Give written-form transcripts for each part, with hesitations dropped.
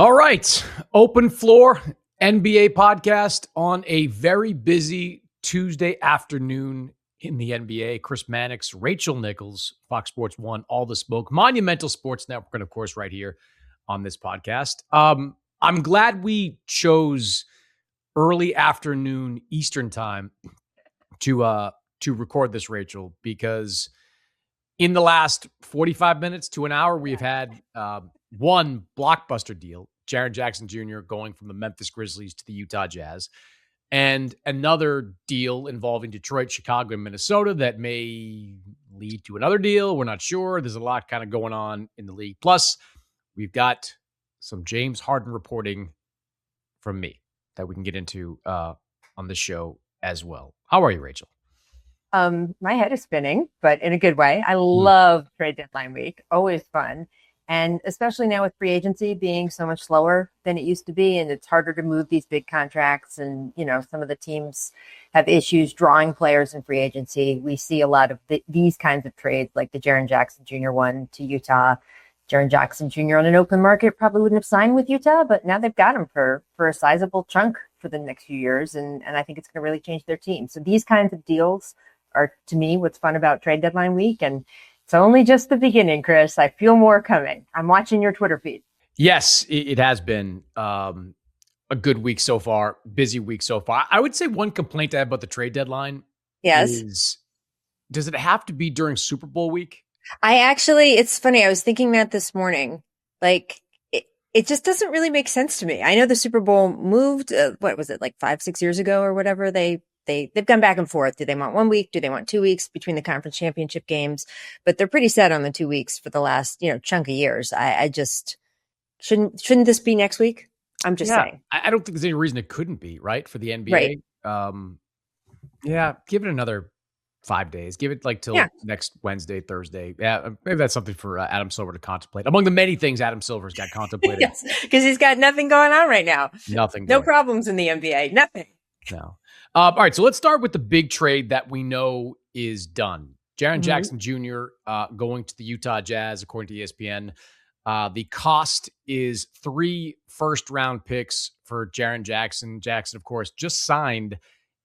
All right. Open floor NBA podcast on a very busy Tuesday afternoon in the NBA. Chris Mannix, Rachel Nichols, Fox Sports 1, All the Smoke, Monumental Sports Network, and of course, right here on this podcast. I'm glad we chose early afternoon Eastern time to record this, Rachel, because in the last 45 minutes to an hour, we've had one blockbuster deal, Jaren Jackson Jr. going from the Memphis Grizzlies to the Utah Jazz, and another deal involving Detroit, Chicago, and Minnesota that may lead to another deal. We're not sure. There's a lot kind of going on in the league. Plus, we've got some James Harden reporting from me that we can get into on the show as well. How are you, Rachel? My head is spinning, but in a good way. I love trade deadline week. Always fun. And especially now with free agency being so much slower than it used to be, and it's harder to move these big contracts. And, you know, some of the teams have issues drawing players in free agency. We see a lot of these kinds of trades, like the Jaren Jackson Jr. one to Utah. Jaren Jackson Jr. on an open market probably wouldn't have signed with Utah, but now they've got him for a sizable chunk for the next few years. And I think it's going to really change their team. So these kinds of deals are, to me, what's fun about trade deadline week. And it's only just the beginning, Chris. I feel more coming. I'm watching your Twitter feed. Yes, it has been a good week so far, busy week so far. I would say one complaint I have about the trade deadline is, does it have to be during Super Bowl week? It's funny. I was thinking that this morning. Like, it just doesn't really make sense to me. I know the Super Bowl moved, what was it, like 5-6 years ago or whatever? They've gone back and forth. Do they want 1 week? Do they want 2 weeks between the conference championship games? But they're pretty set on the 2 weeks for the last, chunk of years. I just shouldn't this be next week? I'm just saying. I don't think there's any reason it couldn't be, right? For the NBA. Right. Give it another 5 days. Give it like till next Wednesday, Thursday. Yeah, maybe that's something for Adam Silver to contemplate. Among the many things Adam Silver's got contemplated. Yes, because he's got nothing going on right now. Nothing. No problems in the NBA. Nothing. No. All right, so let's start with the big trade that we know is done. Jaren Jackson Jr. Going to the Utah Jazz, according to ESPN. The cost is 3 first-round picks for Jaren Jackson. Jackson, of course, just signed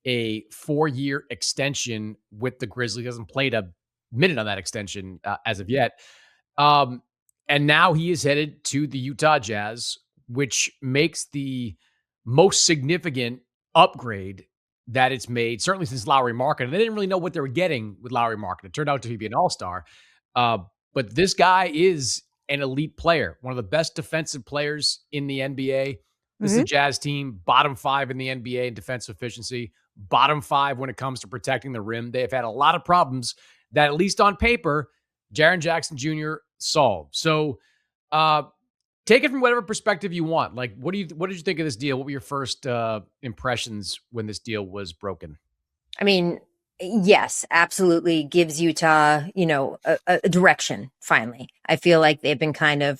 a 4-year extension with the Grizzlies. He hasn't played a minute on that extension as of yet. And now he is headed to the Utah Jazz, which makes the most significant upgrade that it's made, certainly since Lauri Markkanen. They didn't really know what they were getting with Lauri Markkanen. It turned out to be an all-star. But this guy is an elite player, one of the best defensive players in the NBA. This is a Jazz team, bottom 5 in the NBA in defensive efficiency, bottom 5 when it comes to protecting the rim. They have had a lot of problems that, at least on paper, Jaren Jackson Jr. solved. So take it from whatever perspective you want. Like, what did you think of this deal? What were your first impressions when this deal was broken? I mean, yes, absolutely gives Utah, a direction, finally. I feel like they've been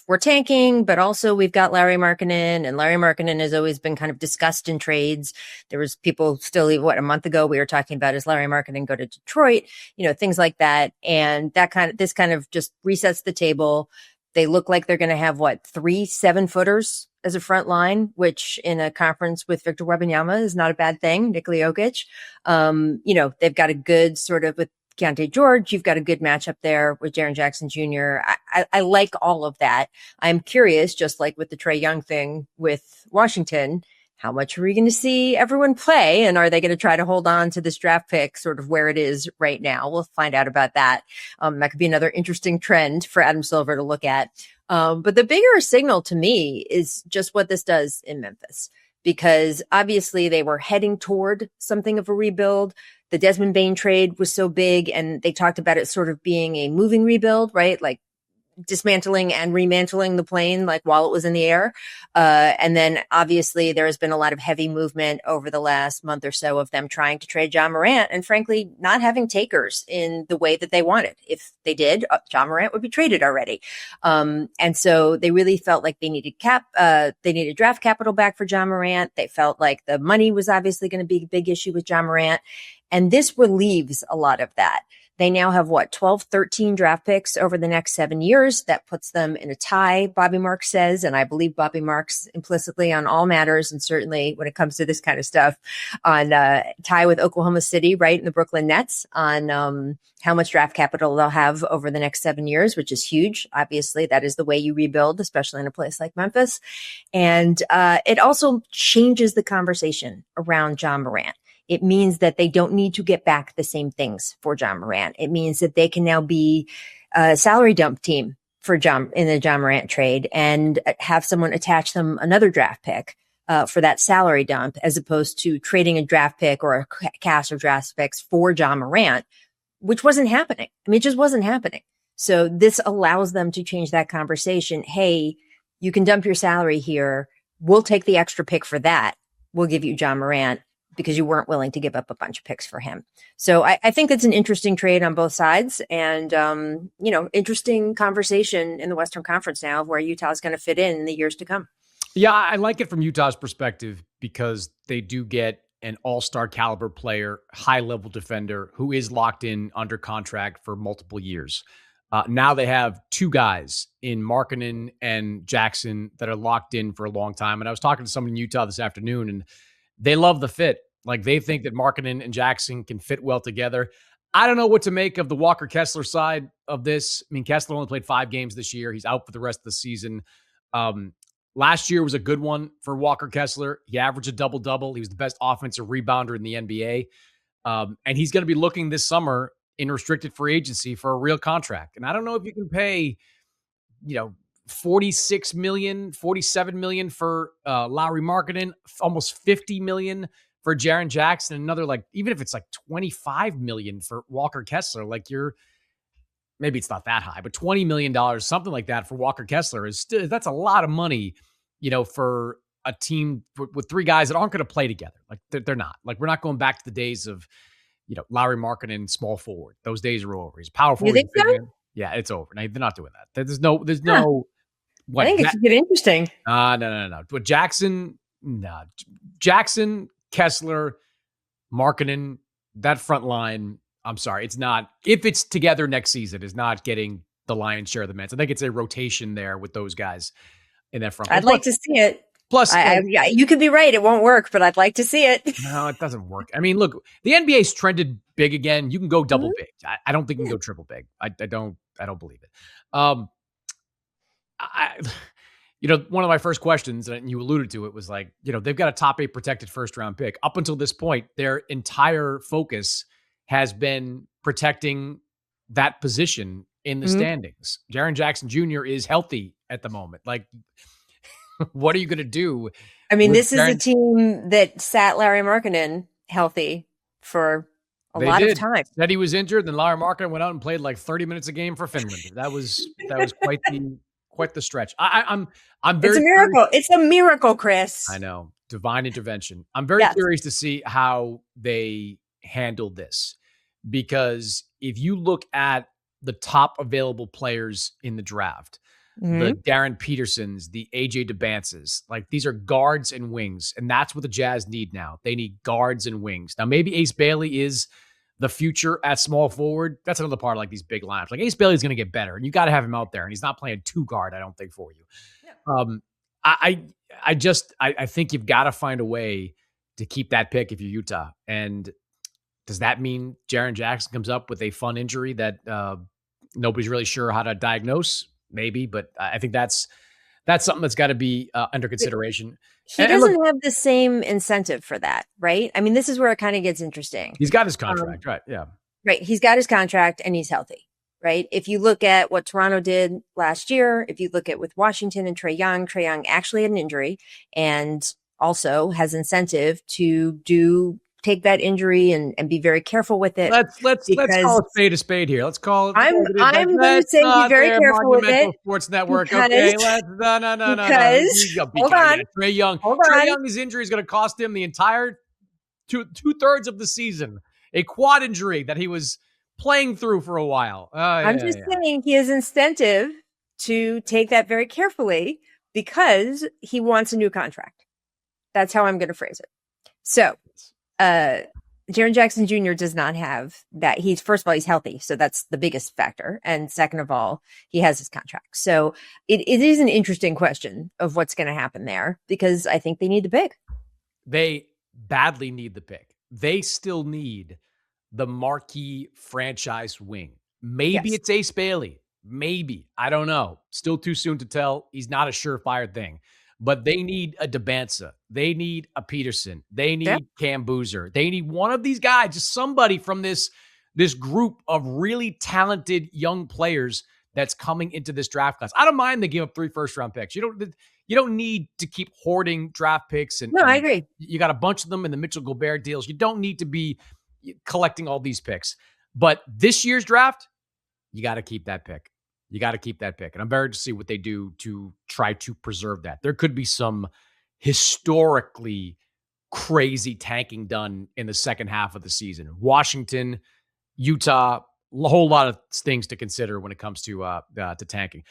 we're tanking, but also we've got Lauri Markkanen, and Lauri Markkanen has always been kind of discussed in trades. There was people still, a month ago we were talking about, is Lauri Markkanen go to Detroit, things like that. And this kind of just resets the table. They look like they're going to have 3 7-footers as a front line, which in a conference with Victor Wembanyama is not a bad thing. Nikola Vucevic. They've got a good sort of, with Keontae George, you've got a good matchup there with Jaren Jackson Jr. I like all of that. I'm curious, just like with the Trae Young thing with Washington, how much are we going to see everyone play? And are they going to try to hold on to this draft pick sort of where it is right now? We'll find out about that. That could be another interesting trend for Adam Silver to look at. But the bigger signal to me is just what this does in Memphis, because obviously they were heading toward something of a rebuild. The Desmond Bane trade was so big, and they talked about it sort of being a moving rebuild, right? Like dismantling and remantling the plane, like while it was in the air. And then obviously there has been a lot of heavy movement over the last month or so of them trying to trade Ja Morant, and frankly, not having takers in the way that they wanted. If they did, Ja Morant would be traded already. And so they really felt like they needed draft capital back for Ja Morant. They felt like the money was obviously going to be a big issue with Ja Morant. And this relieves a lot of that. They now have 12, 13 draft picks over the next 7 years. That puts them in a tie, Bobby Marks says. And I believe Bobby Marks implicitly on all matters. And certainly when it comes to this kind of stuff, on tie with Oklahoma City, right? And the Brooklyn Nets on how much draft capital they'll have over the next 7 years, which is huge. Obviously, that is the way you rebuild, especially in a place like Memphis. And it also changes the conversation around John Morant. It means that they don't need to get back the same things for John Morant. It means that they can now be a salary dump team for in the John Morant trade and have someone attach them another draft pick for that salary dump, as opposed to trading a draft pick or a cast of draft picks for John Morant, which wasn't happening. I mean, it just wasn't happening. So this allows them to change that conversation. Hey, you can dump your salary here. We'll take the extra pick for that. We'll give you John Morant, because you weren't willing to give up a bunch of picks for him. So I think that's an interesting trade on both sides, and, interesting conversation in the Western Conference now of where Utah is going to fit in the years to come. Yeah, I like it from Utah's perspective because they do get an all-star caliber player, high-level defender who is locked in under contract for multiple years. Now they have two guys in Markkanen and Jackson that are locked in for a long time. And I was talking to someone in Utah this afternoon, and they love the fit. Like, they think that Markkanen and Jackson can fit well together. I don't know what to make of the Walker Kessler side of this. I mean, Kessler only played 5 games this year. He's out for the rest of the season. Last year was a good one for Walker Kessler. He averaged a double-double. He was the best offensive rebounder in the NBA. And he's going to be looking this summer in restricted free agency for a real contract. And I don't know if you can pay, $46 million, $47 million for Lauri Markkanen, almost $50 million for Jaren Jackson, another, even if it's $25 million for Walker Kessler, maybe it's not that high, but $20 million, something like that for Walker Kessler that's a lot of money, for a team with 3 guys that aren't going to play together. They're not. We're not going back to the days of, Lauri Markkanen, small forward. Those days are over. He's power forward. You think so? Yeah, it's over. They're not doing that. There's no. I think it could get interesting. No. But Jackson, Kessler, Markkanen, that front line, I'm sorry, it's not. If it's together next season, is not getting the lion's share of the minutes. I think it's a rotation there with those guys in that front line. I'd like to see it. Plus, you could be right. It won't work, but I'd like to see it. No, it doesn't work. I mean, look, the NBA's trended big again. You can go double big. I don't think you can go triple big. I don't believe it. One of my first questions, and you alluded to it, was they've got a top 8 protected first round pick. Up until this point, their entire focus has been protecting that position in the standings. Jaren Jackson Jr. is healthy at the moment. What are you going to do? I mean, this is a team that sat Lauri Markkanen healthy for a lot of time. Said he was injured, then Lauri Markkanen went out and played 30 minutes a game for Finland. That was quite the stretch. I'm very. It's a miracle. Curious. It's a miracle, Chris. I know, divine intervention. I'm very curious to see how they handle this, because if you look at the top available players in the draft, the Darren Petersons, the AJ DeBances, these are guards and wings, and that's what the Jazz need now. They need guards and wings. Now, maybe Ace Bailey is the future at small forward. That's another part of these big lineups. Ace Bailey's going to get better, and you got to have him out there, and he's not playing 2 guard, I don't think, for you. Yeah. I think you've got to find a way to keep that pick if you're Utah. And does that mean Jaren Jackson comes up with a fun injury that nobody's really sure how to diagnose? Maybe, but I think that's something that's got to be under consideration. He doesn't have the same incentive for that, right? I mean, this is where it kind of gets interesting. He's got his contract, right? Yeah. Right. He's got his contract and he's healthy, right? If you look at what Toronto did last year, if you look at with Washington and Trae Young actually had an injury and also has incentive to take that injury and be very careful with it. Let's call it a spade here. Let's call it. I'm going to say be very careful with it. Sports Network. Okay, no. Because hold on, Trae Young. Young's injury is going to cost him the entire two-thirds of the season. A quad injury that he was playing through for a while. I'm just saying he has incentive to take that very carefully because he wants a new contract. That's how I'm going to phrase it. So, Jaren Jackson Jr. does not have that. First of all, he's healthy. So that's the biggest factor. And second of all, he has his contract. So it is an interesting question of what's going to happen there, because I think they need the pick. They badly need the pick. They still need the marquee franchise wing. Maybe it's Ace Bailey. Maybe. I don't know. Still too soon to tell. He's not a surefire thing. But they need a Debansa. They need a Peterson. They need Cam Boozer. They need one of these guys, just somebody from this group of really talented young players that's coming into this draft class. I don't mind they give up 3 first-round picks. You don't need to keep hoarding draft picks. No, I agree. You got a bunch of them in the Mitchell Gobert deals. You don't need to be collecting all these picks. But this year's draft, you got to keep that pick. You got to keep that pick. And I'm very to see what they do to try to preserve that. There could be some historically crazy tanking done in the second half of the season. Washington, Utah, a whole lot of things to consider when it comes to tanking.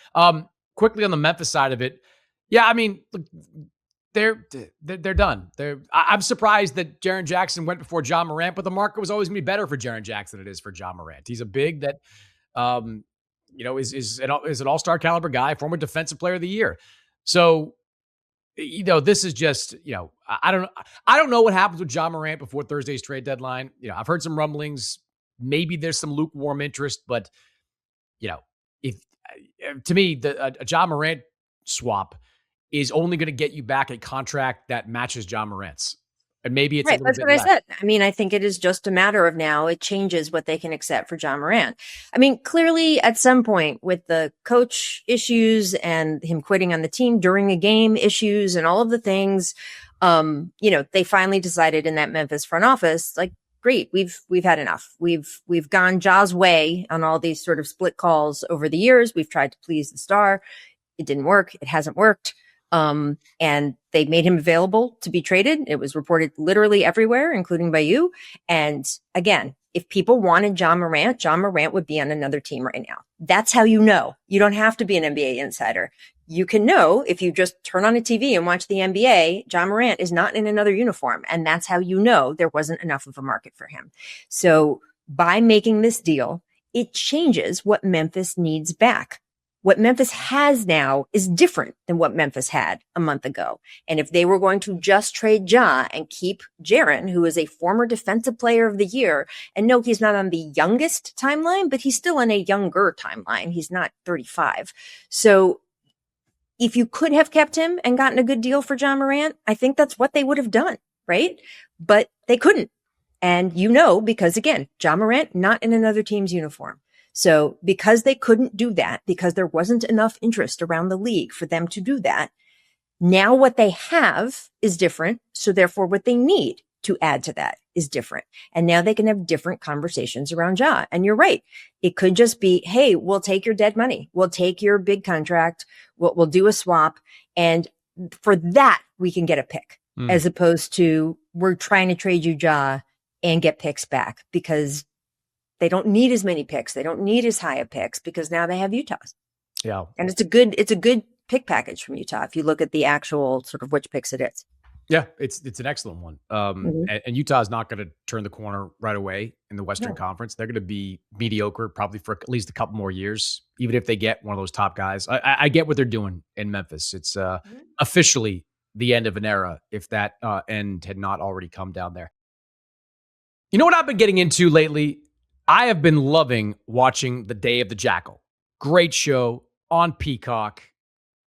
Quickly on the Memphis side of it. Yeah, I mean, they're done. I'm surprised that Jaren Jackson went before Ja Morant, but the market was always going to be better for Jaren Jackson than it is for Ja Morant. He's a big that, is an all-star caliber guy, former defensive player of the year. So, this is just, I don't know what happens with Ja Morant before Thursday's trade deadline. I've heard some rumblings. Maybe there's some lukewarm interest, but, if to me, a Ja Morant swap is only going to get you back a contract that matches Ja Morant's. And maybe it's right. That's what I said. I mean, I think it is just a matter of now it changes what they can accept for Ja Morant. I mean, clearly at some point with the coach issues and him quitting on the team during a game issues and all of the things, they finally decided in that Memphis front office, like, great, we've had enough. We've gone Ja's way on all these sort of split calls over the years. We've tried to please the star. It didn't work. It hasn't worked. And they made him available to be traded. It was reported literally everywhere, including by you. And again, if people wanted Ja Morant would be on another team right now. That's how you know. You don't have to be an NBA insider. You can know if you just turn on a TV and watch the NBA, Ja Morant is not in another uniform. And that's how you know there wasn't enough of a market for him. So by making this deal, it changes what Memphis needs back. What Memphis has now is different than what Memphis had a month ago. And if they were going to just trade Ja and keep Jaren, who is a former defensive player of the year, and no, he's not on the youngest timeline, but he's still on a younger timeline. He's not 35. So if you could have kept him and gotten a good deal for Ja Morant, I think that's what they would have done, right? But they couldn't. And because again, Ja Morant, not in another team's uniform. So because they couldn't do that, because there wasn't enough interest around the league for them to do that, now what they have is different. So therefore what they need to add to that is different. And now they can have different conversations around Ja. And you're right. It could just be, hey, we'll take your dead money. We'll take your big contract. We'll do a swap. And for that, we can get a pick as opposed to we're trying to trade you Ja and get picks back, because they don't need as many picks. They don't need as high of picks because now they have Utah's. Yeah. And it's a good pick package from Utah if you look at the actual sort of which picks it is. Yeah, it's an excellent one. And Utah is not going to turn the corner right away in the Western Conference. They're going to be mediocre probably for at least a couple more years, even if they get one of those top guys. I get what they're doing in Memphis. It's officially the end of an era if that end had not already come down there. You know what I've been getting into lately? I have been loving watching The Day of the Jackal. Great show on Peacock.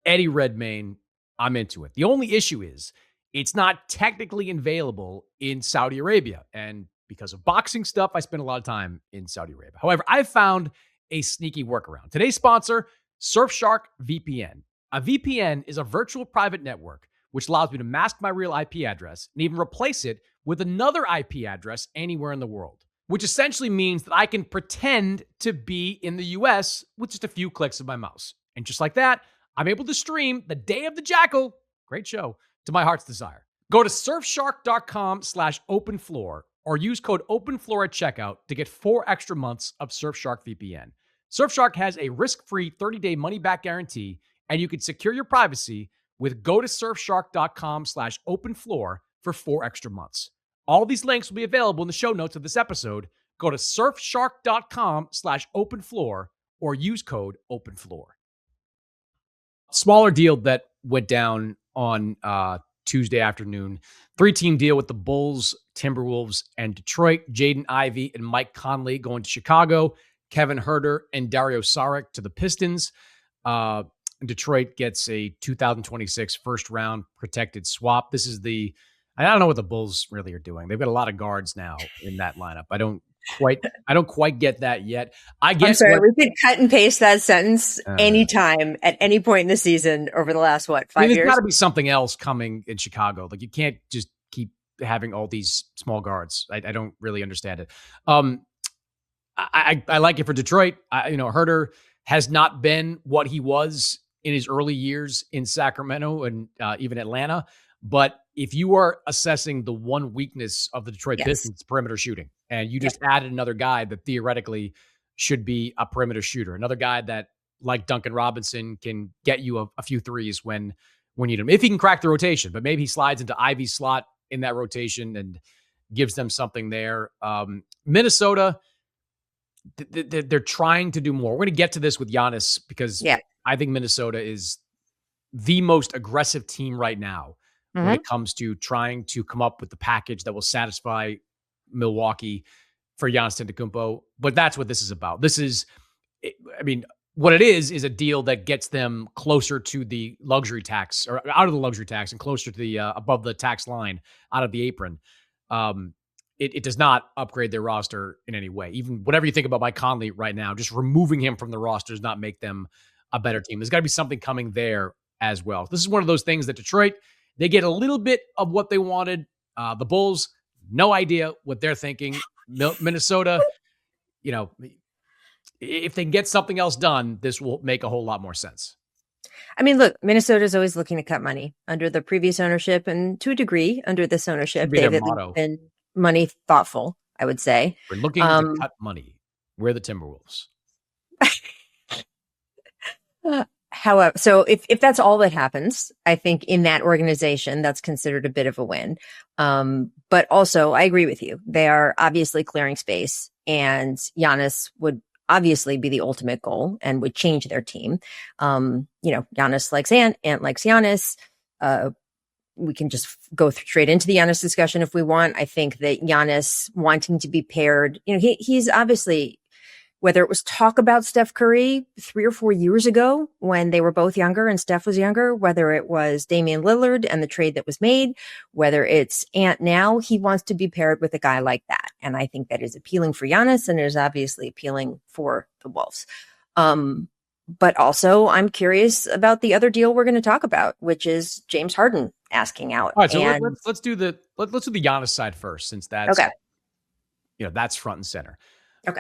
Eddie Redmayne, I'm into it. The only issue is it's not technically available in Saudi Arabia. And because of boxing stuff, I spend a lot of time in Saudi Arabia. However, I've found a sneaky workaround. Today's sponsor, Surfshark VPN. A VPN is a virtual private network which allows me to mask my real IP address and even replace it with another IP address anywhere in the world, which essentially means that I can pretend to be in the US with just a few clicks of my mouse. And just like that, I'm able to stream The Day of the Jackal, great show, to my heart's desire. Go to surfshark.com/openfloor or use code OPENFLOOR at checkout to get 4 extra months of Surfshark VPN. Surfshark has a risk-free 30-day money-back guarantee, and you can secure your privacy with go to surfshark.com/openfloor for 4 extra months. All these links will be available in the show notes of this episode. Go to surfshark.com/openfloor or use code OPENFLOOR. Smaller deal that went down on Tuesday afternoon. 3-team deal with the Bulls, Timberwolves, and Detroit. Jaden Ivey and Mike Conley going to Chicago. Kevin Huerter and Dario Saric to the Pistons. Detroit gets a 2026 first-round protected swap. This is I don't know what the Bulls really are doing. They've got a lot of guards now in that lineup. I don't quite get that yet. I'm sorry, we could cut and paste that sentence anytime at any point in the season over the last, 5 years? There's got to be something else coming in Chicago. Like, you can't just keep having all these small guards. I don't really understand it. I like it for Detroit. Huerter has not been what he was in his early years in Sacramento and even Atlanta. But if you are assessing the one weakness of the Detroit Pistons, perimeter shooting, and you just added another guy that theoretically should be a perimeter shooter, another guy that, like Duncan Robinson, can get you a few threes when you need him, if he can crack the rotation. But maybe he slides into Ivy's slot in that rotation and gives them something there. Minnesota, they're trying to do more. We're going to get to this with Giannis because I think Minnesota is the most aggressive team right now when it comes to trying to come up with the package that will satisfy Milwaukee for Giannis Antetokounmpo. But that's what this is about. What it is a deal that gets them closer to the luxury tax, or out of the luxury tax and closer to the above the tax line, out of the apron. It does not upgrade their roster in any way. Even whatever you think about Mike Conley right now, just removing him from the roster does not make them a better team. There's got to be something coming there as well. This is one of those things that Detroit, they get a little bit of what they wanted. The Bulls, no idea what they're thinking. Minnesota, if they can get something else done, this will make a whole lot more sense. Look, Minnesota's always looking to cut money under the previous ownership, and to a degree under this ownership. They've been money thoughtful, I would say. We're looking to cut money. We're the Timberwolves. However, so if that's all that happens, I think in that organization, that's considered a bit of a win. But also, I agree with you. They are obviously clearing space, and Giannis would obviously be the ultimate goal and would change their team. Giannis likes Ant likes Giannis. We can just go straight into the Giannis discussion if we want. I think that Giannis wanting to be paired, he's obviously, whether it was talk about Steph Curry 3 or 4 years ago when they were both younger and Steph was younger, whether it was Damian Lillard and the trade that was made, whether it's Ant now, he wants to be paired with a guy like that. And I think that is appealing for Giannis, and it is obviously appealing for the Wolves. But also I'm curious about the other deal we're going to talk about, which is James Harden asking out. All right, so let's do the Giannis side first, since that's that's front and center. Okay.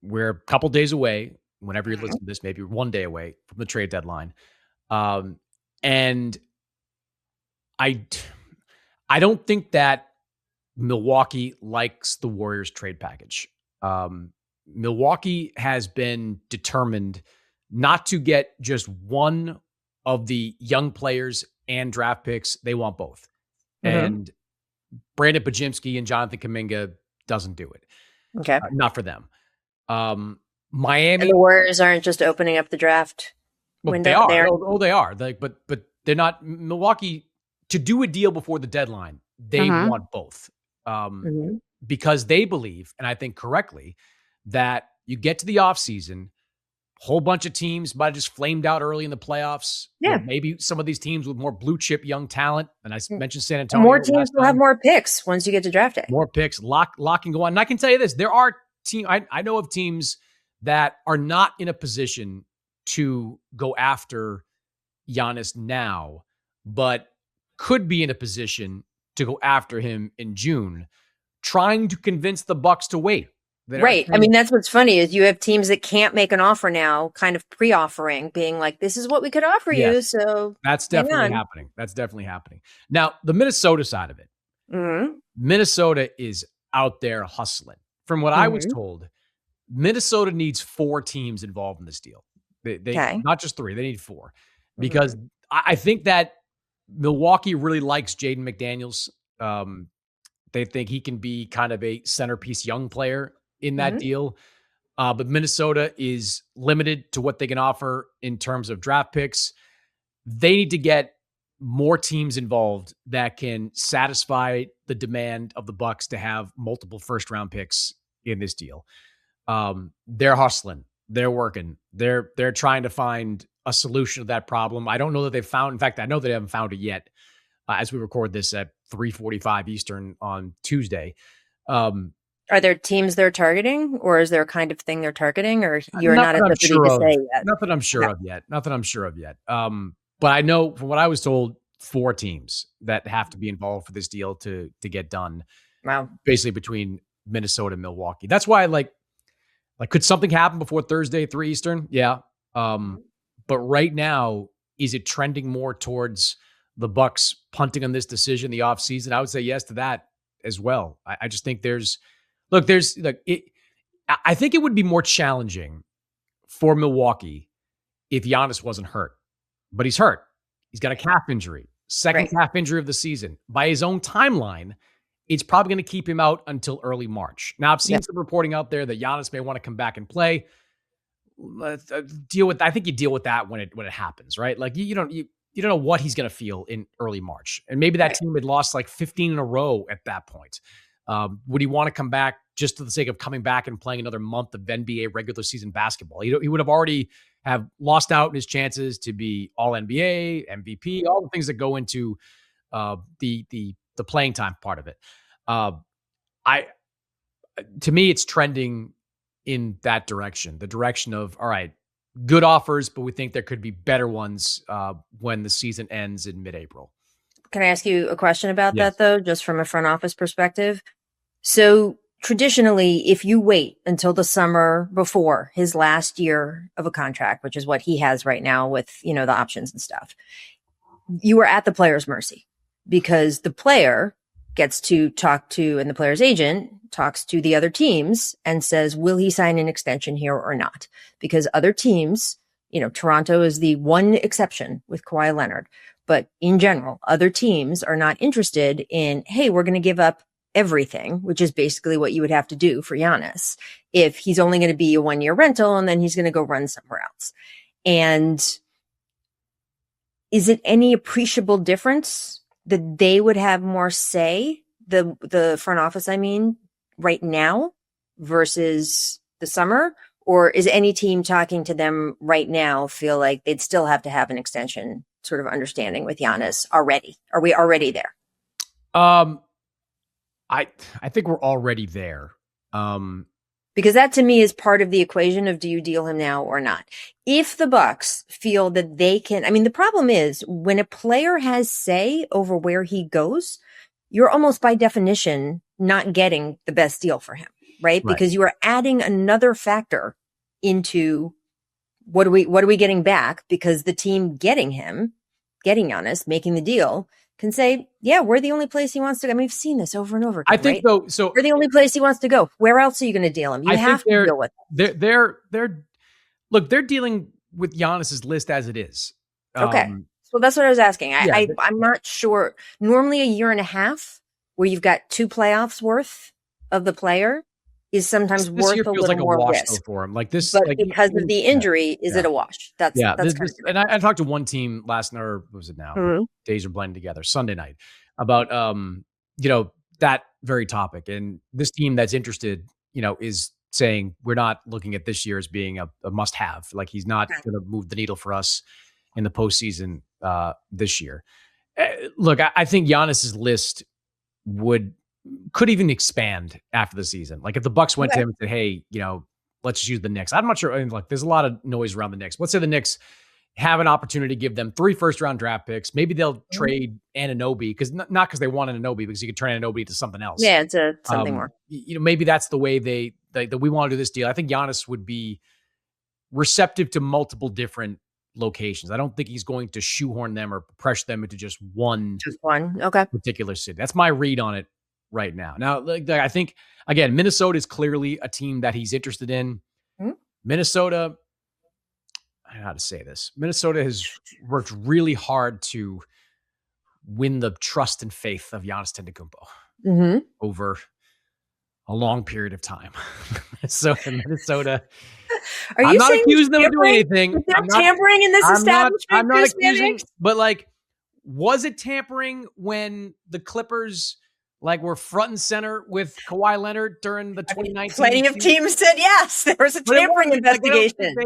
We're a couple days away, whenever you're listening to this, maybe 1 day away from the trade deadline. And I don't think that Milwaukee likes the Warriors trade package. Milwaukee has been determined not to get just one of the young players and draft picks. They want both. And Brandon Podziemski and Jonathan Kuminga doesn't do it. Okay. Not for them. Miami, and the Warriors aren't just opening up the draft window. They are. They are. But they're not. Milwaukee, to do a deal before the deadline, they want both. Because they believe, and I think correctly, that you get to the offseason, whole bunch of teams might have just flamed out early in the playoffs. Yeah. Maybe some of these teams with more blue chip young talent. And I mentioned San Antonio. More teams will have more picks once you get to draft day. More picks, lock and go on. And I can tell you this, there are I know of teams that are not in a position to go after Giannis now, but could be in a position to go after him in June, trying to convince the Bucks to wait. Right. That's what's funny is you have teams that can't make an offer now, kind of pre-offering, being like, this is what we could offer you. So that's definitely happening. That's definitely happening. Now, the Minnesota side of it, Minnesota is out there hustling. From what I was told, Minnesota needs 4 teams involved in this deal. They not just 3, they need 4. Because I think that Milwaukee really likes Jaden McDaniels. They think he can be kind of a centerpiece young player in that deal. But Minnesota is limited to what they can offer in terms of draft picks. They need to get more teams involved that can satisfy the demand of the Bucks to have multiple first-round picks in this deal. They're hustling. They're working. They're trying to find a solution to that problem. I don't know that they've found. In fact, I know they haven't found it yet. As we record this at 3:45 Eastern on Tuesday. Are there teams they're targeting, or is there a kind of thing they're targeting, or you're not at liberty to say yet? Nothing I'm sure of yet. Nothing I'm sure of yet. But I know from what I was told, 4 teams that have to be involved for this deal to get done. Wow. Basically between Minnesota and Milwaukee. That's why like could something happen before Thursday, 3 Eastern? Yeah. But right now, is it trending more towards the Bucks punting on this decision in the offseason? I would say yes to that as well. I just think I think it would be more challenging for Milwaukee if Giannis wasn't hurt, but he's hurt. He's got a calf injury, second calf injury of the season. By his own timeline, it's probably going to keep him out until early March. Now, I've seen some reporting out there that Giannis may want to come back and play. Let's deal with. I think you deal with that when it happens, right? Like you don't know what he's going to feel in early March, and maybe that team had lost like 15 in a row at that point. Would he want to come back just for the sake of coming back and playing another month of NBA regular season basketball? He would have already have lost out in his chances to be All NBA, MVP, all the things that go into the playing time part of it. To me, it's trending in that direction, the direction of, all right, good offers, but we think there could be better ones when the season ends in mid-April. Can I ask you a question about that, though, just from a front office perspective? So traditionally, if you wait until the summer before his last year of a contract, which is what he has right now with, the options and stuff, you are at the player's mercy because the player gets to talk to, and the player's agent talks to the other teams and says, will he sign an extension here or not? Because other teams, Toronto is the one exception with Kawhi Leonard. But in general, other teams are not interested in, hey, we're going to give up everything, which is basically what you would have to do for Giannis if he's only going to be a 1-year rental and then he's going to go run somewhere else. And is it any appreciable difference that they would have more say, the front office, right now versus the summer? Or is any team talking to them right now feel like they'd still have to have an extension sort of understanding with Giannis already? Are we already there? I think we're already there. Because that to me is part of the equation of, do you deal him now or not? If the Bucks feel that they can, the problem is when a player has say over where he goes, you're almost by definition not getting the best deal for him, right? Because you are adding another factor into what are we getting back? Because the team getting Giannis, making the deal, can say, yeah, we're the only place he wants to go. We've seen this over and over again. I think right? So we're the only place he wants to go. Where else are you going to deal him? You have to deal with it. They're dealing with Giannis's list as it is. Okay. So that's what I was asking. I'm not sure. Normally a year and a half where you've got 2 playoffs worth of the player is sometimes this worth year a feels little like more a wash risk for him. Like this, but because of the injury, is it a wash? That's and I talked to one team last night, or what was it now? Mm-hmm. Days are blending together. Sunday night about that very topic, and this team that's interested, is saying we're not looking at this year as being a must-have. Like he's not going to move the needle for us in the postseason this year. Look, I think Giannis's list could even expand after the season. Like if the Bucks went to him and said, hey, let's just use the Knicks. I'm not sure. Like there's a lot of noise around the Knicks. Let's say the Knicks have an opportunity to give them 3 first-round draft picks. Maybe they'll trade Anunoby because not because they want Anunoby, because you could turn Anunoby to something else. Yeah, it's something more. Maybe that's the way that we want to do this deal. I think Giannis would be receptive to multiple different locations. I don't think he's going to shoehorn them or pressure them into just one. Okay. Particular city. That's my read on it right now. Now, I think, again, Minnesota is clearly a team that he's interested in. Mm-hmm. Minnesota, I don't know how to say this. Minnesota has worked really hard to win the trust and faith of Giannis Antetokounmpo. over a long period of time. So in Minnesota, I'm not accusing them of doing anything. They're tampering in this establishment. I'm not accusing, but like, was it tampering when the Clippers were front and center with Kawhi Leonard during the 2019? Plenty of teams said yes. There was a tampering investigation.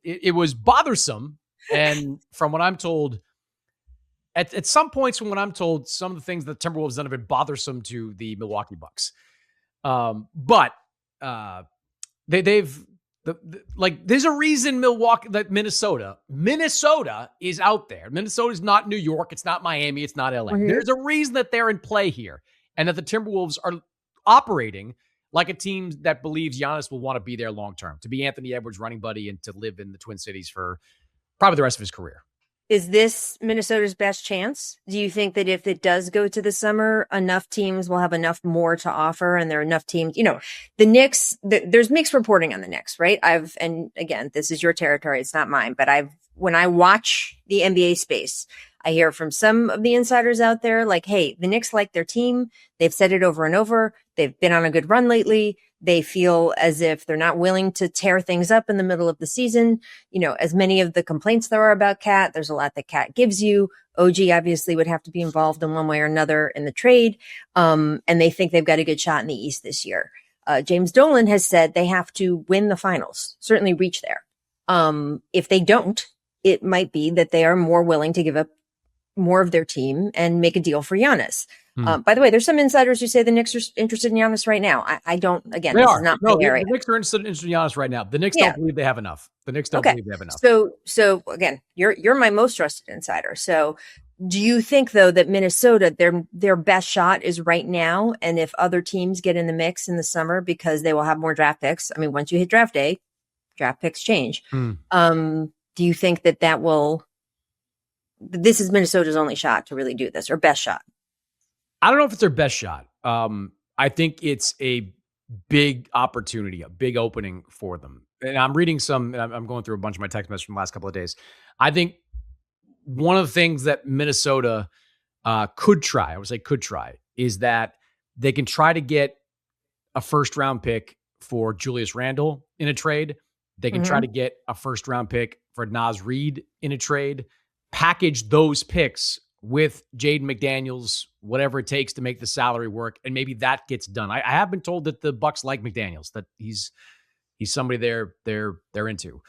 It was bothersome, and from what I'm told, at some points, from what I'm told, some of the things that Timberwolves done have been bothersome to the Milwaukee Bucks. But there's a reason Minnesota is out there. Minnesota's not New York. It's not Miami. It's not LA. Mm-hmm. There's a reason that they're in play here, and that the Timberwolves are operating like a team that believes Giannis will want to be there long-term, to be Anthony Edwards' running buddy and to live in the Twin Cities for probably the rest of his career. Is this Minnesota's best chance? Do you think that if it does go to the summer, enough teams will have enough more to offer, and there are enough teams? The Knicks, there's mixed reporting on the Knicks, right? And again, this is your territory. It's not mine, but when I watch the NBA space, I hear from some of the insiders out there like, hey, the Knicks like their team. They've said it over and over. They've been on a good run lately. They feel as if they're not willing to tear things up in the middle of the season. As many of the complaints there are about Cat, there's a lot that Cat gives you. OG obviously would have to be involved in one way or another in the trade. And they think they've got a good shot in the East this year. James Dolan has said they have to win the finals, certainly reach there. If they don't, it might be that they are more willing to give up more of their team and make a deal for Giannis. By the way, there's some insiders who say the Knicks are interested in Giannis right now. I don't, again, this is not my area. The Knicks are interested in Giannis right now. The Knicks don't believe they have enough. Believe they have enough. So again, you're my most trusted insider. So do you think though that Minnesota, their best shot is right now? And if other teams get in the mix in the summer because they will have more draft picks. I mean, once you hit draft day, draft picks change. Do you think this is Minnesota's only shot to really do this, or best shot? I don't know if it's their best shot. I think it's a big opportunity, a big opening for them. And I'm reading I'm going through a bunch of my text messages from the last couple of days. I think one of the things that Minnesota could try, is that they can try to get a first-round pick for Julius Randle in a trade. They can try to get a first-round pick for Naz Reid in a trade, package those picks with Jaden McDaniels, whatever it takes to make the salary work, and maybe that gets done. I have been told that the Bucks like McDaniels, that he's somebody they're into.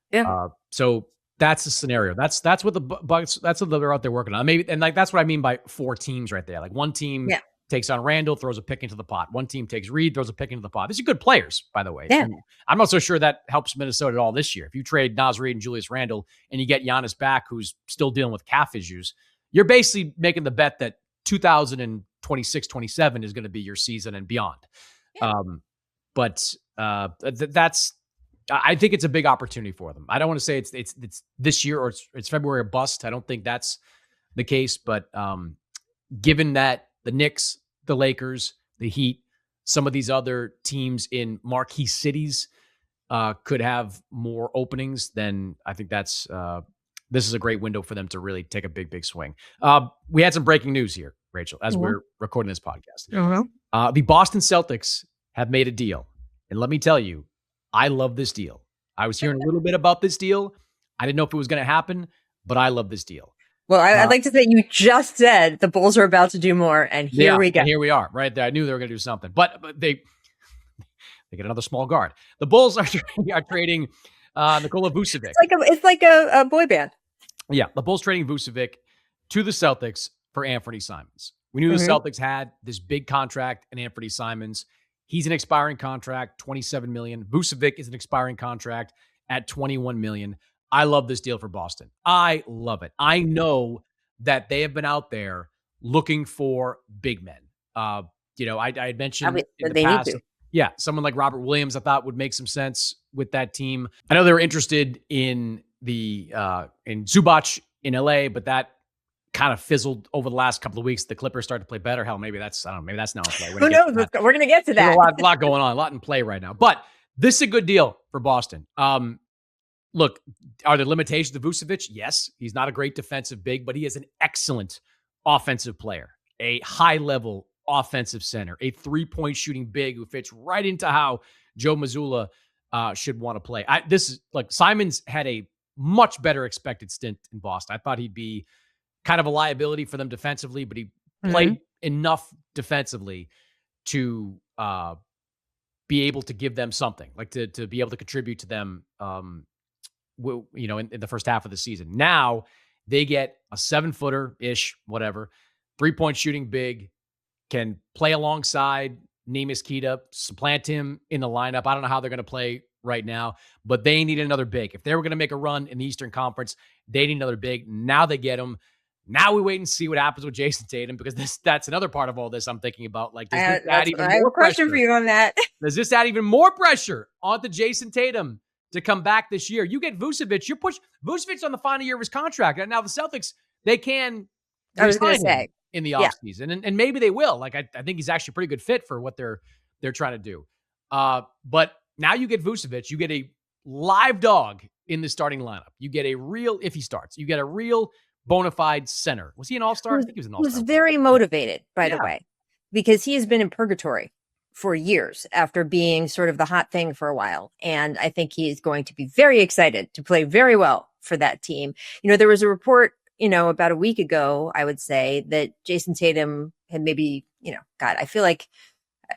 Yeah. So that's the scenario. That's what the Bucks, that's what they're out there working on. Maybe, and that's what I mean by 4 teams right there. Like one team takes on Randall, throws a pick into the pot. One team takes Reed, throws a pick into the pot. These are good players, by the way. Yeah. And I'm not so sure that helps Minnesota at all this year. If you trade Naz Reid and Julius Randle and you get Giannis back, who's still dealing with calf issues, you're basically making the bet that 2026-27 is going to be your season and beyond. Yeah. I think it's a big opportunity for them. I don't want to say it's this year or it's February or bust. I don't think that's the case. But given that the Knicks, the Lakers, the Heat, some of these other teams in marquee cities could have more openings, then I think this is a great window for them to really take a big swing. We had some breaking news here, Rachel, as we're recording this podcast. The Boston Celtics have made a deal. And let me tell you, I love this deal. I was hearing a little bit about this deal. I didn't know if it was going to happen, but I love this deal. Well, I'd like to say you just said the Bulls are about to do more, and here we go. And here we are, right there. I knew they were going to do something, but they get another small guard. The Bulls are trading Nikola Vucevic. It's like a boy band. Yeah, the Bulls trading Vucevic to the Celtics for Anthony Simons. We knew the Celtics had this big contract in Anthony Simons. He's an expiring contract, $27 million. Vucevic is an expiring contract at $21 million. I love this deal for Boston. I love it. I know that they have been out there looking for big men. I had mentioned in the past, someone like Robert Williams I thought would make some sense with that team. I know they were interested in in Zubac in LA, but that kind of fizzled over the last couple of weeks. The Clippers started to play better. Hell, maybe that's now in play. Who knows? We're going to get to that. There's a lot going on, a lot in play right now. But this is a good deal for Boston. Look, are there limitations to Vucevic? Yes. He's not a great defensive big, but he is an excellent offensive player, a high-level offensive center, a 3-point shooting big who fits right into how Joe Mazzulla should want to play. This is like Simons had a much better expected stint in Boston. I thought he'd be kind of a liability for them defensively, but he played enough defensively to be able to give them something, like to be able to contribute to them, in the first half of the season. Now they get a 7-footer-ish, whatever, 3-point shooting big, can play alongside Neemias Queta, supplant him in the lineup. I don't know how they're going to play right now, but they need another big. If they were going to make a run in the Eastern Conference, they need another big. Now they get him. Now we wait and see what happens with Jason Tatum, because that's another part of all this I'm thinking about. Like, does this add even more I have a question for you on that. Does this add even more pressure onto Jason Tatum to come back this year? You get Vucevic, you push Vucevic on the final year of his contract. And now the Celtics, they can say in the offseason, and maybe they will. Like, I think he's actually a pretty good fit for what they're trying to do. But now you get Vucevic, you get a live dog in the starting lineup. You get a real, if he starts, you get a real bona fide center. Was he an all-star? I think he was an all-star. He was very motivated, by the way, because he has been in purgatory for years after being sort of the hot thing for a while. And I think he is going to be very excited to play very well for that team. There was a report, about a week ago, I would say, that Jason Tatum had maybe, God, I feel like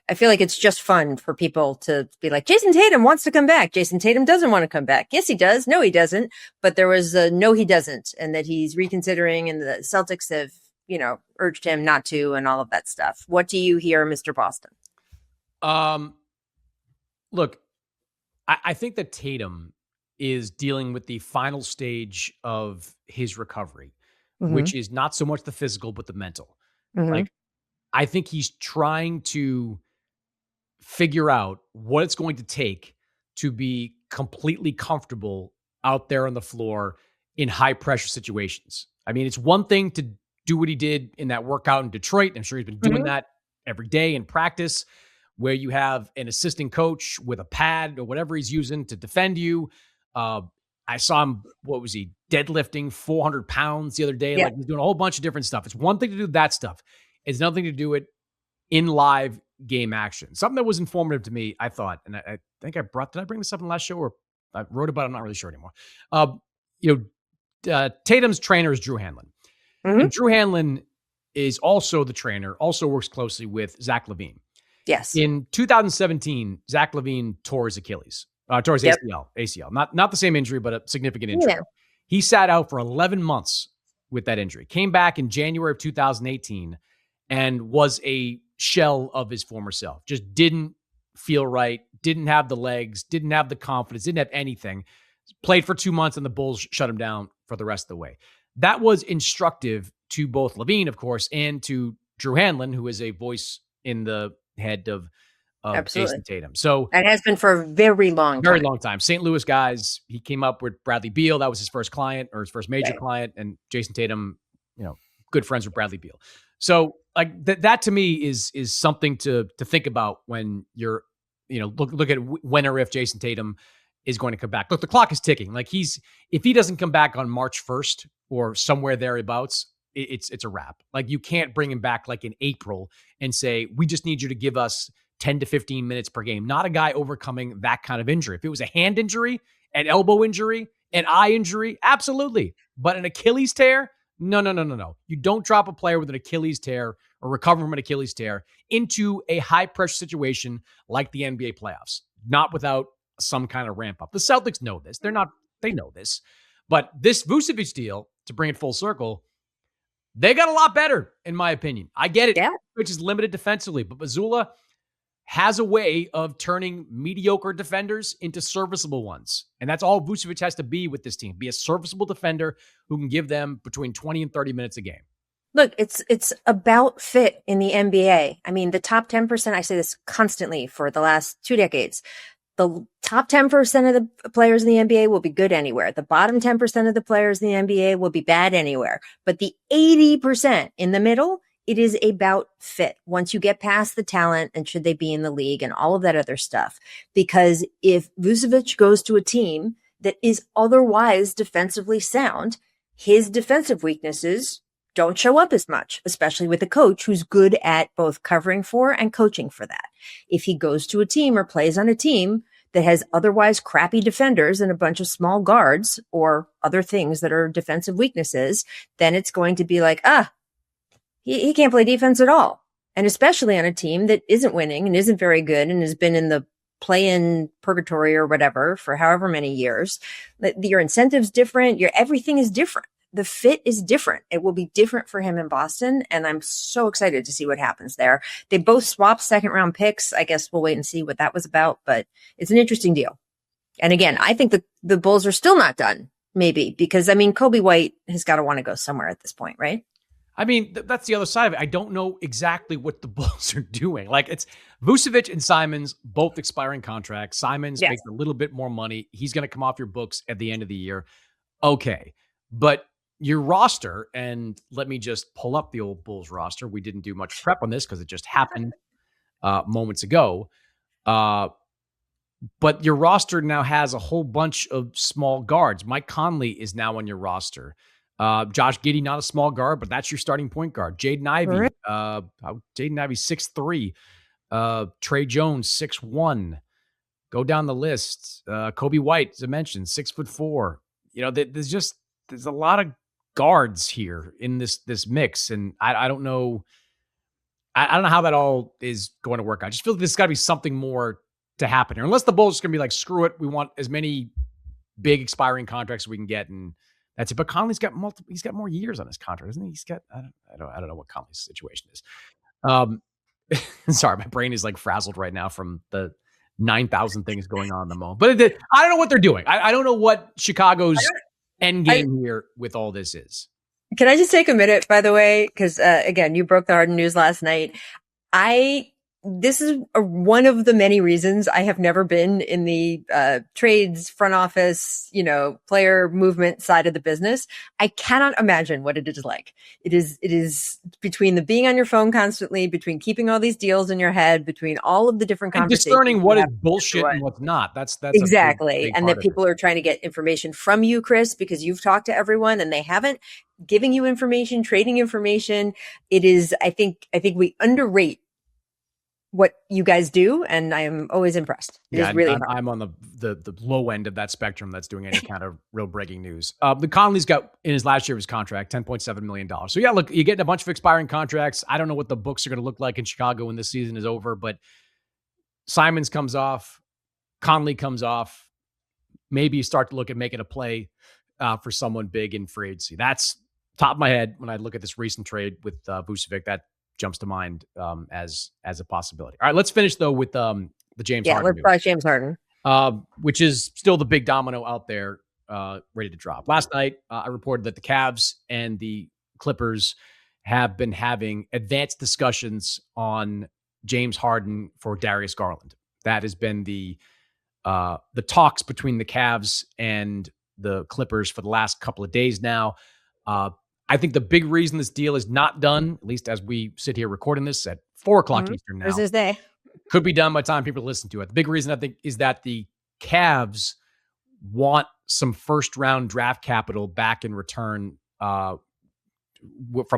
it's just fun for people to be like, Jason Tatum wants to come back. Jason Tatum doesn't want to come back. Yes, he does. No, he doesn't. But there was a no, he doesn't. And that he's reconsidering, and the Celtics have, urged him not to, and all of that stuff. What do you hear, Mr. Boston? Look, I think that Tatum is dealing with the final stage of his recovery, which is not so much the physical, but the mental. Like, I think he's trying to figure out what it's going to take to be completely comfortable out there on the floor in high pressure situations. I mean, it's one thing to do what he did in that workout in Detroit. I'm sure he's been doing that every day in practice, where you have an assistant coach with a pad or whatever he's using to defend you. I saw him, what was he, deadlifting 400 pounds the other day. Like, he's doing a whole bunch of different stuff. It's one thing to do that stuff. It's nothing to do it in live game action. Something that was informative to me, I thought, and I think did I bring this up in the last show, or I wrote about it? I'm not really sure anymore. Tatum's trainer is Drew Hanlon. And Drew Hanlon is also the trainer, also works closely with Zach LaVine. Yes. In 2017, Zach LaVine tore his Achilles, tore his ACL. Not the same injury, but a significant injury. Yeah. He sat out for 11 months with that injury. Came back in January of 2018 and was a shell of his former self. Just didn't feel right, didn't have the legs, didn't have the confidence, didn't have anything. Played for 2 months, and the Bulls shut him down for the rest of the way. That was instructive to both LaVine, of course, and to Drew Hanlon, who is a voice in the head of Jason Tatum. So, and has been for a very long time. St. Louis guys, he came up with Bradley Beal. That was his first client, or his first major client. And Jason Tatum, good friends with Bradley Beal. So, like, that to me is something to think about when you're, look at when or if Jason Tatum is going to come back. Look, the clock is ticking. Like, if he doesn't come back on March 1st or somewhere thereabouts, it's a wrap. Like, you can't bring him back like in April and say, we just need you to give us 10 to 15 minutes per game. Not a guy overcoming that kind of injury. If it was a hand injury, an elbow injury, an eye injury, absolutely. But an Achilles tear, no. You don't drop a player with an Achilles tear or recover from an Achilles tear into a high pressure situation like the NBA playoffs, not without some kind of ramp up. The Celtics know this. They know this. But this Vucevic deal, to bring it full circle, they got a lot better, in my opinion. I get it, which is limited defensively, but Mazzulla has a way of turning mediocre defenders into serviceable ones. And that's all Vucevic has to be with this team. Be a serviceable defender who can give them between 20 and 30 minutes a game. Look, it's about fit in the NBA. I mean, the top 10%, I say this constantly for the last 2 decades. The top 10% of the players in the NBA will be good anywhere. The bottom 10% of the players in the NBA will be bad anywhere. But the 80% in the middle, it is about fit. Once you get past the talent and should they be in the league and all of that other stuff. Because if Vucevic goes to a team that is otherwise defensively sound, his defensive weaknesses don't show up as much, especially with a coach who's good at both covering for and coaching for that. If he goes to a team or plays on a team that has otherwise crappy defenders and a bunch of small guards or other things that are defensive weaknesses, then it's going to be like, he can't play defense at all. And especially on a team that isn't winning and isn't very good and has been in the play-in purgatory or whatever for however many years. Your incentive's different. Everything is different. The fit is different. It will be different for him in Boston. And I'm so excited to see what happens there. They both swapped second round picks. I guess we'll wait and see what that was about, but it's an interesting deal. And again, I think the Bulls are still not done, maybe, because I mean, Kobe White has got to want to go somewhere at this point, right? I mean, that's the other side of it. I don't know exactly what the Bulls are doing. Like, it's Vucevic and Simons, both expiring contracts. Simons makes a little bit more money. He's going to come off your books at the end of the year. Okay. But your roster, and let me just pull up the old Bulls roster. We didn't do much prep on this because it just happened moments ago. But your roster now has a whole bunch of small guards. Mike Conley is now on your roster. Josh Giddey, not a small guard, but that's your starting point guard. Jaden Ivey, Jaden Ivey, 6'3". Trey Jones, 6'1". Go down the list. Kobe White, as I mentioned, 6'4". You know, there's a lot of guards here in this mix, and I don't know. I don't know how that all is going to work. I just feel like there's got to be something more to happen here, unless the Bulls are going to be like, screw it, we want as many big expiring contracts as we can get, and that's it. But Conley's got he's got more years on his contract, isn't he? He's got I don't know what Conley's situation is. Sorry, my brain is like frazzled right now from the 9,000 things going on in the moment. But I don't know what they're doing. I don't know what Chicago's end game here with all this is. Can I just take a minute, by the way? Because again, you broke the Harden news last night. This is one of the many reasons I have never been in the trades, front office, player movement side of the business. I cannot imagine what it is like. It is between the being on your phone constantly, between keeping all these deals in your head, between all of the different conversations. And discerning what is bullshit and what's not. That's exactly. big and that people are trying to get information from you, Chris, because you've talked to everyone and they haven't giving you information, trading information. It is, I think we underrate what you guys do, and I am always impressed. I'm on the low end of that spectrum that's doing any kind of real breaking news. The Conley's got in his last year of his contract $10.7 million. So yeah, look, you're getting a bunch of expiring contracts. I don't know what the books are going to look like in Chicago when this season is over, but Simons comes off, Conley comes off. Maybe you start to look at making a play for someone big in free agency. That's top of my head when I look at this recent trade with Vucevic. That jumps to mind as a possibility. All right, let's finish though with the James Harden. Yeah, let's try James Harden, which is still the big domino out there, ready to drop. Last night, I reported that the Cavs and the Clippers have been having advanced discussions on James Harden for Darius Garland. That has been the talks between the Cavs and the Clippers for the last couple of days now. I think the big reason this deal is not done, at least as we sit here recording this at 4:00 Eastern now, Thursday, could be done by the time people listen to it. The big reason I think is that the Cavs want some first round draft capital back in return from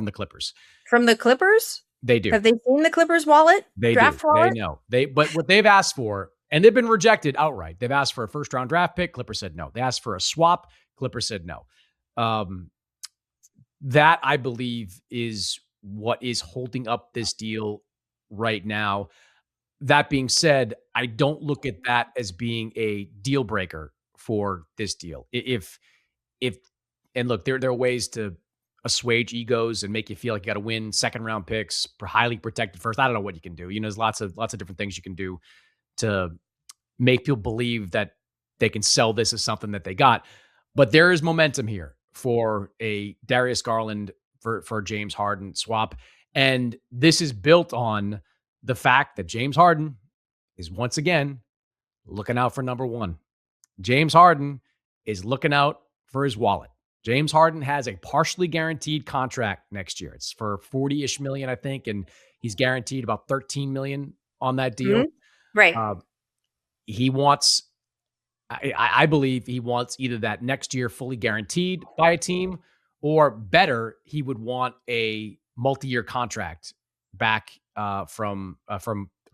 the Clippers. From the Clippers? They do. Have they seen the Clippers wallet? Draft wallet? They know. But what they've asked for, and they've been rejected outright. They've asked for a first round draft pick. Clippers said no. They asked for a swap. Clippers said no. That, I believe, is what is holding up this deal right now. That being said, I don't look at that as being a deal breaker for this deal. And look, there are ways to assuage egos and make you feel like you got to win second round picks, highly protected first. I don't know what you can do. There's lots of different things you can do to make people believe that they can sell this as something that they got. But there is momentum here for a Darius Garland for James Harden swap. And this is built on the fact that James Harden is once again looking out for number one. James Harden is looking out for his wallet. James Harden has a partially guaranteed contract next year. It's for 40-ish million, I think. And he's guaranteed about 13 million on that deal. Mm-hmm. Right. He wants, I believe he wants either that next year fully guaranteed by a team, or better, he would want a multi-year contract back from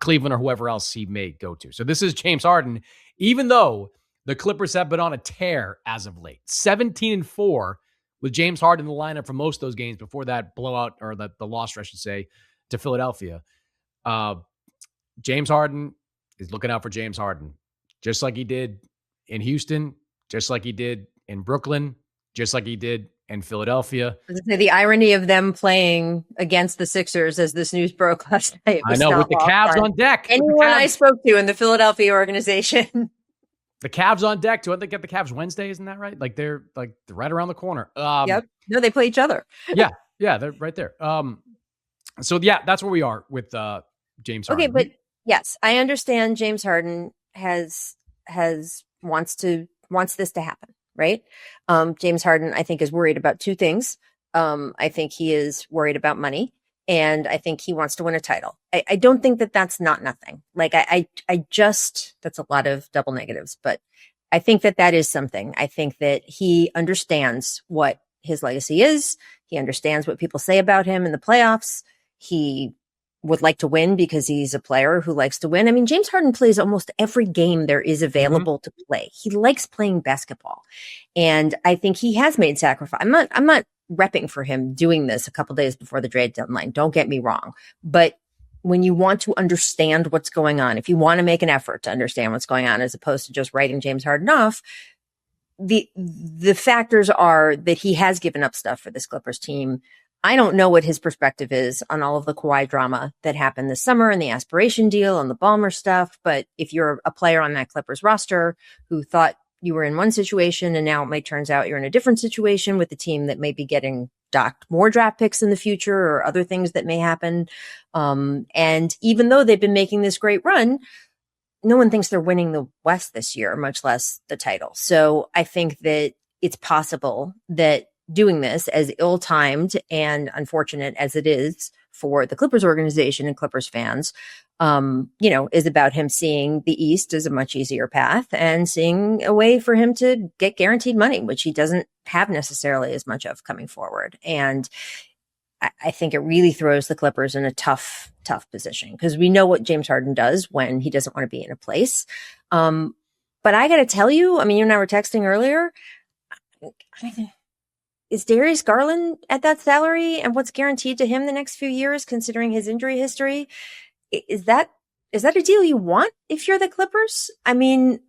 Cleveland or whoever else he may go to. So this is James Harden, even though the Clippers have been on a tear as of late, 17-4 with James Harden in the lineup for most of those games before that blowout, or the loss, I should say, to Philadelphia. James Harden is looking out for James Harden, just like he did in Houston, just like he did in Brooklyn, just like he did in Philadelphia. The irony of them playing against the Sixers as this news broke last night. I know, with the Cavs on deck. Anyone I spoke to in the Philadelphia organization. The Cavs on deck too. I think they get the Cavs Wednesday, isn't that right? They're right around the corner. Yep. No, they play each other. yeah, they're right there. So yeah, that's where we are with James Harden. Okay, but yes, I understand James Harden wants this to happen, right? James Harden, I think, is worried about two things. I think he is worried about money, and I think he wants to win a title. I don't think that that's not nothing. Like I just, that's a lot of double negatives, but I think that is something. I think that he understands what his legacy is. He understands what people say about him in the playoffs. He would like to win because he's a player who likes to win. I mean, James Harden plays almost every game there is available to play. He likes playing basketball. And I think he has made sacrifice. I'm not repping for him doing this a couple days before the trade deadline. Don't get me wrong. But when you want to understand what's going on, if you want to make an effort to understand what's going on, as opposed to just writing James Harden off, the factors are that he has given up stuff for this Clippers team. I don't know what his perspective is on all of the Kawhi drama that happened this summer and the aspiration deal and the Ballmer stuff. But if you're a player on that Clippers roster who thought you were in one situation and now it might turns out you're in a different situation with the team that may be getting docked more draft picks in the future or other things that may happen. And even though they've been making this great run, no one thinks they're winning the West this year, much less the title. So I think that it's possible that doing this, as ill-timed and unfortunate as it is for the Clippers organization and Clippers fans, is about him seeing the East as a much easier path and seeing a way for him to get guaranteed money, which he doesn't have necessarily as much of coming forward. And I think it really throws the Clippers in a tough position because we know what James Harden does when he doesn't want to be in a place. But I got to tell you, I mean, you and I were texting earlier. Is Darius Garland at that salary and what's guaranteed to him the next few years, considering his injury history? Is that a deal you want if you're the Clippers? I mean,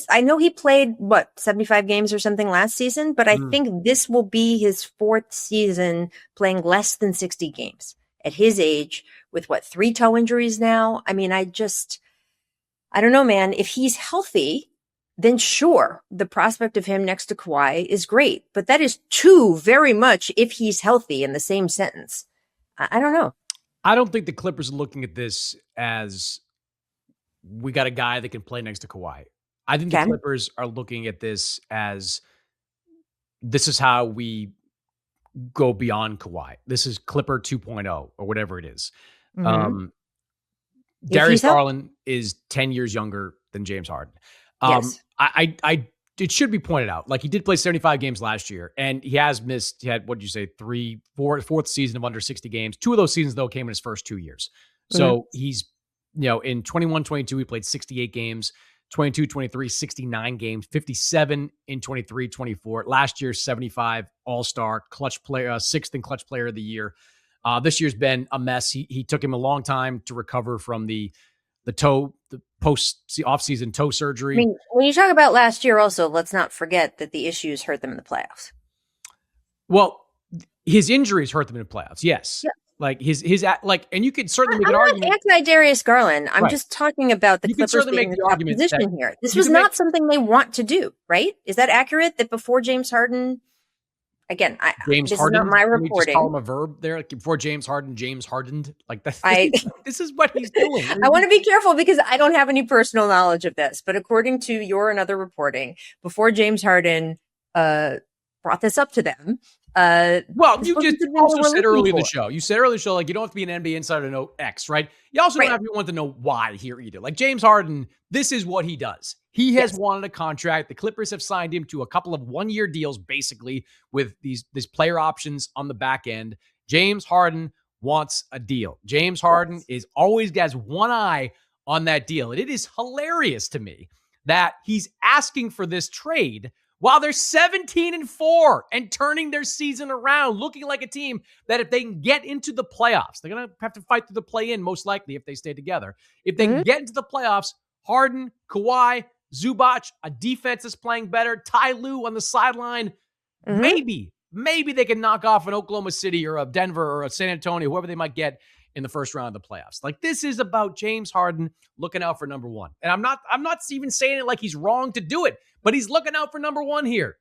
I know he played 75 games or something last season, but I think this will be his fourth season playing less than 60 games at his age with 3 toe injuries now. I mean, I don't know, man. If he's healthy, then sure, the prospect of him next to Kawhi is great. But that is too very much if he's healthy in the same sentence. I don't know. I don't think the Clippers are looking at this as we got a guy that can play next to Kawhi. I think the Clippers are looking at this as this is how we go beyond Kawhi. This is Clipper 2.0 or whatever it is. Darius Garland is 10 years younger than James Harden. Yes. It should be pointed out, like he did play 75 games last year and he had, what did you say? Fourth season of under 60 games. 2 of those seasons though came in his first 2 years. So he's, in 21-22, he played 68 games, 22-23, 69 games, 57 in 23-24. Last year, 75 all-star clutch player, 6th in clutch player of the year. This year's been a mess. He took him a long time to recover from the off-season toe surgery. I mean, when you talk about last year also, let's not forget that the issues hurt them in the playoffs. Well, his injuries hurt them in the playoffs. Yes. Yeah. Like and you could certainly make an argument. I'm not anti-Darius Garland. I'm just talking about the Clippers being in the top position here. This was not something they want to do, right? Is that accurate? That before James Harden, again, this is not my reporting. Just call him a verb there. Like before James Harden, James Hardened. Like that. This is what he's doing. I want to be careful because I don't have any personal knowledge of this. But according to your and other reporting, before James Harden brought this up to them. Well, you just also said earlier in the show. You said earlier in the show, like you don't have to be an NBA insider to know X, right? You also don't have to want to know why here either. Like James Harden, this is what he does. He has wanted a contract. The Clippers have signed him to a couple of one-year deals, basically, with these player options on the back end. James Harden wants a deal. James Harden is always has one eye on that deal. And it is hilarious to me that he's asking for this trade while they're 17-4 and turning their season around, looking like a team that if they can get into the playoffs, they're going to have to fight through the play-in, most likely, if they stay together. If they can get into the playoffs, Harden, Kawhi, Zubac, a defense is playing better, Ty Lue on the sideline, maybe they can knock off an Oklahoma City or a Denver or a San Antonio, whoever they might get in the first round of the playoffs. Like, this is about James Harden looking out for number one. And I'm not even saying it like he's wrong to do it, but he's looking out for number one here.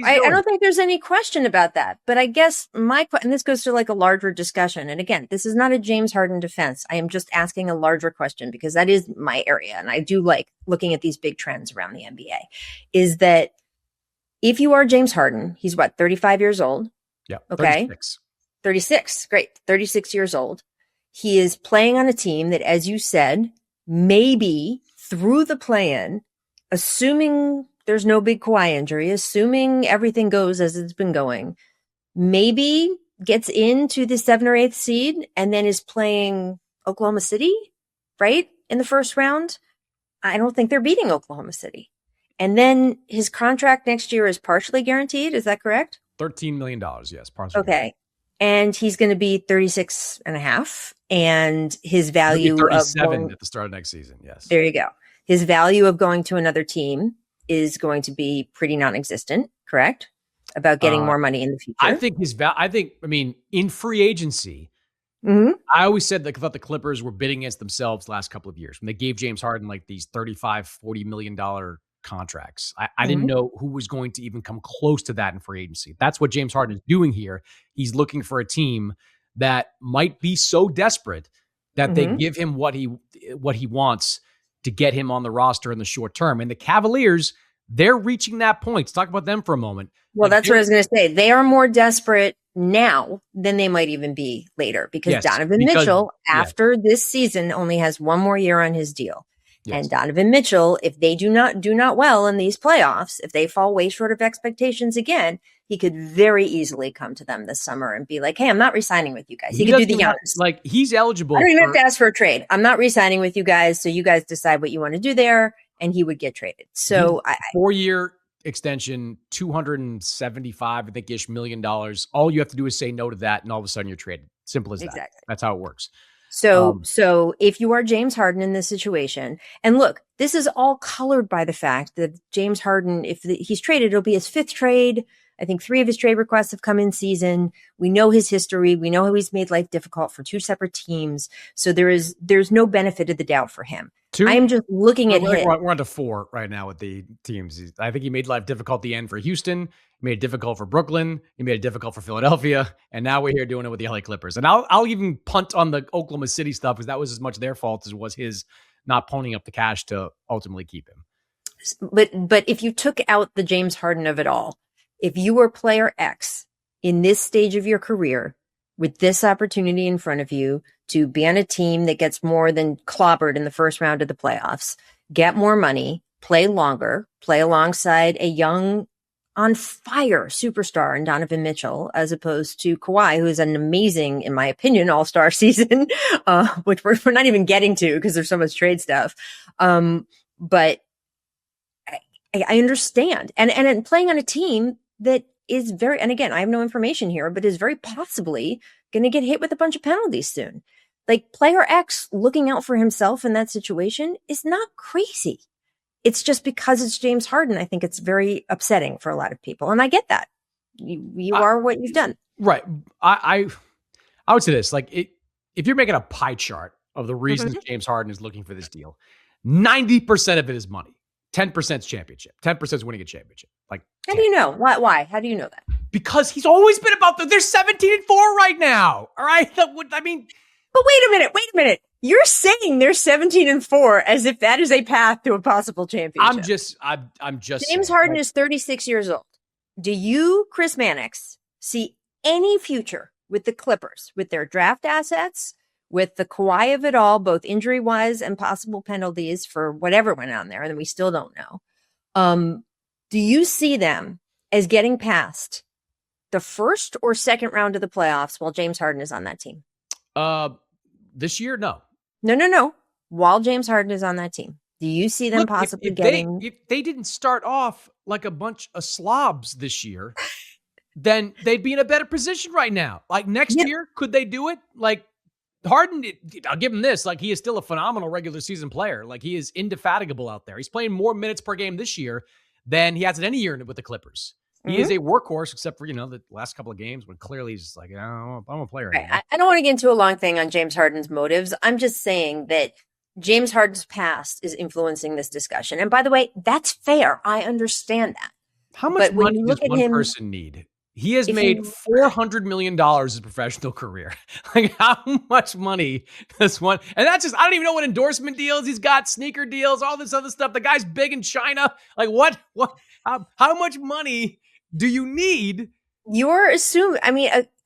I don't think there's any question about that. But I guess and this goes to like a larger discussion. And again, this is not a James Harden defense. I am just asking a larger question because that is my area. And I do like looking at these big trends around the NBA, is that if you are James Harden, he's 35 years old. Yeah. Okay. 36. Great. 36 years old. He is playing on a team that, as you said, maybe through the play-in, assuming there's no big Kawhi injury, assuming everything goes as it's been going, maybe gets into the 7th or 8th seed and then is playing Oklahoma City, right? In the first round. I don't think they're beating Oklahoma City. And then his contract next year is partially guaranteed. Is that correct? $13 million. Yes. Partially. Okay. And he's going to be 36 and a half. And his value 37 at the start of next season. Yes. There you go. His value of going to another team is going to be pretty non-existent, correct? About getting more money in the future. I think in free agency, I always said that I thought the Clippers were bidding against themselves the last couple of years when they gave James Harden like these $35-40 million contracts. I didn't know who was going to even come close to that in free agency. That's what James Harden is doing here. He's looking for a team that might be so desperate that they give him what he wants to get him on the roster in the short term. And the Cavaliers, they're reaching that point. Let's talk about them for a moment. Well, that's what I was going to say. They are more desperate now than they might even be later because Donovan Mitchell, after this season, only has one more year on his deal. Yes. And Donovan Mitchell, if they do not well in these playoffs, if they fall way short of expectations again, he could very easily come to them this summer and be like, hey, I'm not re-signing with you guys. He could do the Giannis. Like, he's eligible. I don't even have to ask for a trade. I'm not re-signing with you guys. So you guys decide what you want to do there. And he would get traded. So 4-year extension, $275, I think, ish million. All you have to do is say no to that. And all of a sudden you're traded. Simple as that. That's how it works. So if you are James Harden in this situation, and look, this is all colored by the fact that James Harden, if he's traded, it'll be his 5th trade. I think 3 of his trade requests have come in season. We know his history. We know how he's made life difficult for 2 separate teams. So there's no benefit of the doubt for him. I am just looking at him. We're on to 4 right now with the teams. I think he made life difficult at the end for Houston. He made it difficult for Brooklyn. He made it difficult for Philadelphia. And now we're here doing it with the LA Clippers. And I'll even punt on the Oklahoma City stuff because that was as much their fault as it was his not ponying up the cash to ultimately keep him. But if you took out the James Harden of it all, if you were player X in this stage of your career with this opportunity in front of you to be on a team that gets more than clobbered in the first round of the playoffs, get more money, play longer, play alongside a young, on fire superstar in Donovan Mitchell, as opposed to Kawhi, who is an amazing, in my opinion, all-star season, which we're not even getting to because there's so much trade stuff. But I understand. And playing on a team that is very, and again, I have no information here, but is very possibly going to get hit with a bunch of penalties soon. Like, player X looking out for himself in that situation is not crazy. It's just because it's James Harden. I think it's very upsetting for a lot of people. And I get that. You are what you've done. Right. I would say this, like, if you're making a pie chart of the reasons James Harden is looking for this deal, 90% of it is money. 10% is championship. 10% is winning a championship. Like, how do you know? Why? How do you know that? Because he's always been about they're 17-4 right now. All right. I mean, but wait a minute. You're saying they're 17-4 as if that is a path to a possible championship. I'm just James Harden is 36 years old. Do you, Chris Mannix, see any future with the Clippers, with their draft assets, with the Kawhi of it all, both injury-wise and possible penalties for whatever went on there, and we still don't know. Do you see them as getting past the first or second round of the playoffs while James Harden is on that team? This year, no. No. While James Harden is on that team, do you see them possibly getting... If they didn't start off like a bunch of slobs this year, then they'd be in a better position right now. Like next year, could they do it? Like Harden, I'll give him this. Like he is still a phenomenal regular season player. Like he is indefatigable out there. He's playing more minutes per game this year than he has in any year with the Clippers. He is a workhorse, except for, the last couple of games when clearly he's just like, I'm a player. Right. I don't want to get into a long thing on James Harden's motives. I'm just saying that James Harden's past is influencing this discussion. And by the way, that's fair. I understand that. How much money does one person need? He has made $400 million his professional career. Like how much money does one? And that's just, I don't even know what endorsement deals he's got, sneaker deals, all this other stuff. The guy's big in China. Like what, how much money do you need? You're assuming,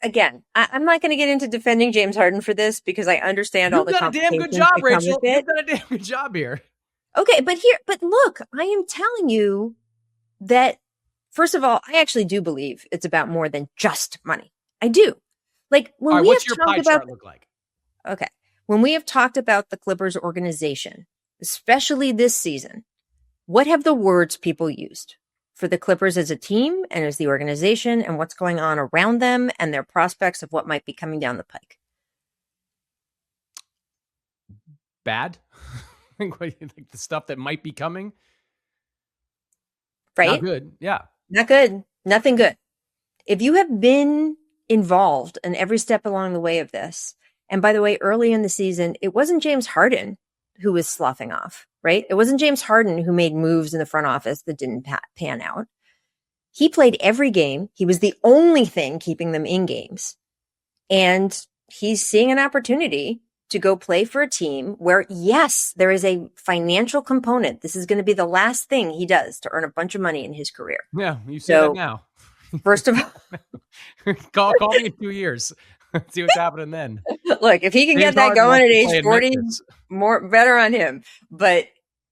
again, I'm not going to get into defending James Harden for this because I understand all the complications. You've done a damn good job, Rachel. You've done a damn good job here. Okay, but look, I am telling you that, first of all, I actually do believe it's about more than just money. I do. Like when what's your pie chart look like? Okay. When we have talked about the Clippers organization, especially this season, what have the words people used for the Clippers as a team and as the organization and what's going on around them and their prospects of what might be coming down the pike? Bad? What do you think? The stuff that might be coming? Right? Not good. Yeah. Not good. Nothing good. If you have been involved in every step along the way of this, and by the way, early in the season, it wasn't James Harden who was sloughing off, right? It wasn't James Harden who made moves in the front office that didn't pan out. He played every game. He was the only thing keeping them in games. And he's seeing an opportunity to go play for a team where, yes, there is a financial component. This is going to be the last thing he does to earn a bunch of money in his career. Yeah, you say that now. First of all, call me in 2 years. See what's happening then. Look, if he can get that going at age 40, better on him. But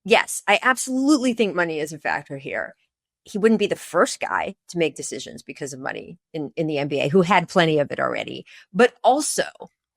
yes, I absolutely think money is a factor here. He wouldn't be the first guy to make decisions because of money in the NBA, who had plenty of it already. But also,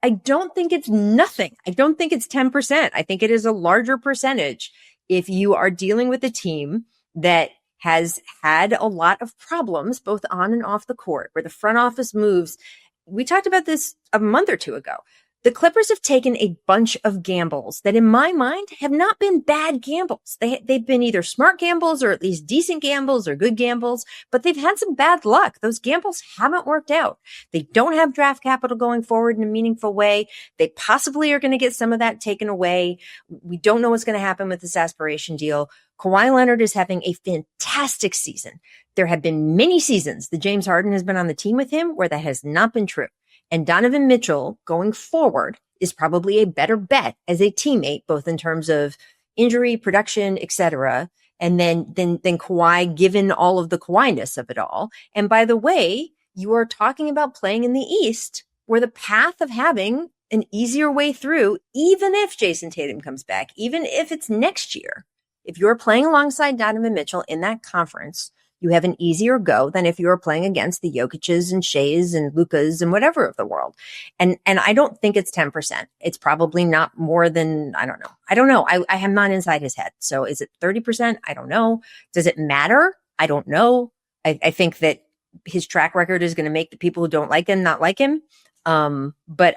I don't think it's nothing. I don't think it's 10%. I think it is a larger percentage if you are dealing with a team that has had a lot of problems, both on and off the court, where the front office moves. We talked about this a month or two ago. The Clippers have taken a bunch of gambles that in my mind have not been bad gambles. They've been either smart gambles or at least decent gambles or good gambles, but they've had some bad luck. Those gambles haven't worked out. They don't have draft capital going forward in a meaningful way. They possibly are going to get some of that taken away. We don't know what's going to happen with this aspiration deal. Kawhi Leonard is having a fantastic season. There have been many seasons that James Harden has been on the team with him where that has not been true. And Donovan Mitchell going forward is probably a better bet as a teammate, both in terms of injury, production, etc. And then Kawhi, given all of the Kawhi-ness of it all. And by the way, you are talking about playing in the East, where the path of having an easier way through, even if Jason Tatum comes back, even if it's next year, if you're playing alongside Donovan Mitchell in that conference, you have an easier go than if you were playing against the Jokic's and Shea's and Lukas and whatever of the world. And I don't think it's 10%. It's probably not more than, I don't know. I am not inside his head. So is it 30%? I don't know. Does it matter? I don't know. I think that his track record is going to make the people who don't like him not like him. But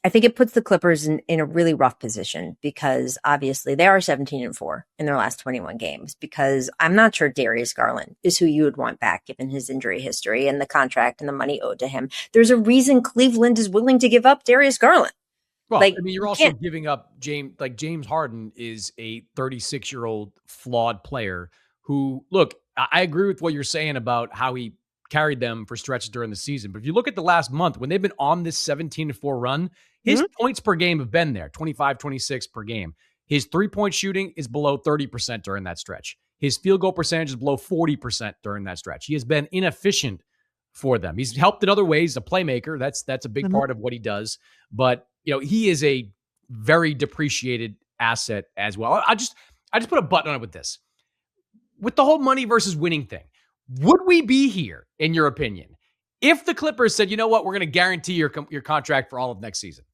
I think it puts the Clippers in a really rough position because obviously they are 17-4 in their last 21 games, because I'm not sure Darius Garland is who you would want back given his injury history and the contract and the money owed to him. There's a reason Cleveland is willing to give up Darius Garland. Well, you're also giving up James Harden is a 36-year-old flawed player who, look, I agree with what you're saying about how he carried them for stretches during the season. But if you look at the last month, when they've been on this 17-4 run, his points per game have been there, 25, 26 per game. His three-point shooting is below 30% during that stretch. His field goal percentage is below 40% during that stretch. He has been inefficient for them. He's helped in other ways, a playmaker. That's a big part of what he does. But, he is a very depreciated asset as well. I just put a button on it with this. With the whole money versus winning thing, would we be here, in your opinion, if the Clippers said, you know what, we're going to guarantee your contract for all of next season?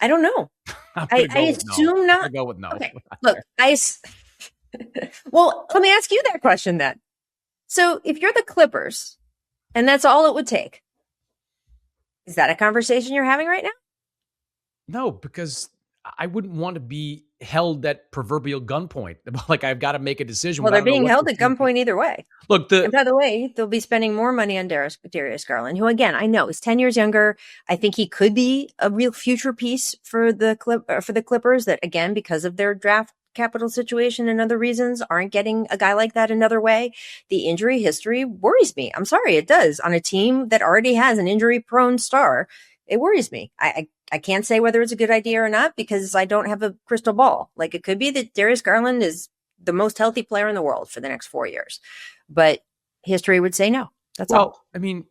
I don't know. I assume not. I'll go with no. Okay. Look, well, let me ask you that question then. So if you're the Clippers and that's all it would take, is that a conversation you're having right now? No, because I wouldn't want to be held at proverbial gunpoint. Like, I've got to make a decision. Well, they're being held at gunpoint either way. Look, and by the way, they'll be spending more money on Darius Garland, who, again, I know is 10 years younger. I think he could be a real future piece for the Clippers that, again, because of their draft capital situation and other reasons, aren't getting a guy like that another way. The injury history worries me. I'm sorry, it does. On a team that already has an injury-prone star, it worries me. I can't say whether it's a good idea or not because I don't have a crystal ball. Like, it could be that Darius Garland is the most healthy player in the world for the next 4 years, but history would say no. That's all. I mean,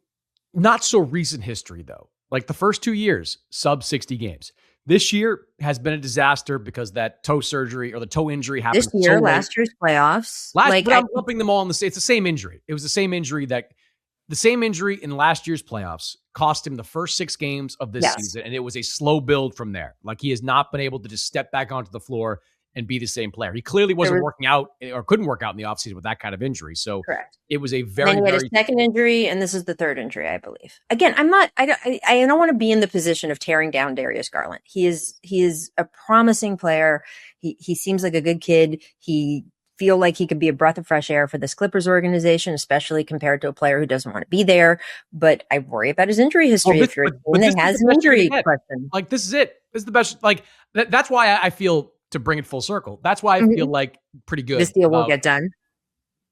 not so recent history though. Like the first 2 years, sub 60 games. This year has been a disaster because that toe surgery or the toe injury happened this year, last year's playoffs. But I'm lumping them all in the. It's the same injury. It was the same injury in last year's playoffs cost him the first 6 games of this season, and it was a slow build from there. Like, he has not been able to just step back onto the floor and be the same player. He clearly wasn't working out or couldn't work out in the offseason with that kind of injury. So correct. It was a very, then he had a second injury, and this is the third injury, I believe. Again, I don't want to be in the position of tearing down Darius Garland. He is a promising player. He seems like a good kid. He feel like he could be a breath of fresh air for this Clippers organization, especially compared to a player who doesn't want to be there. But I worry about his injury history. If you're a team that has an injury question, like, this is it. This is the best. Like, that's why I feel, to bring it full circle, that's why I feel like pretty good. This deal will get done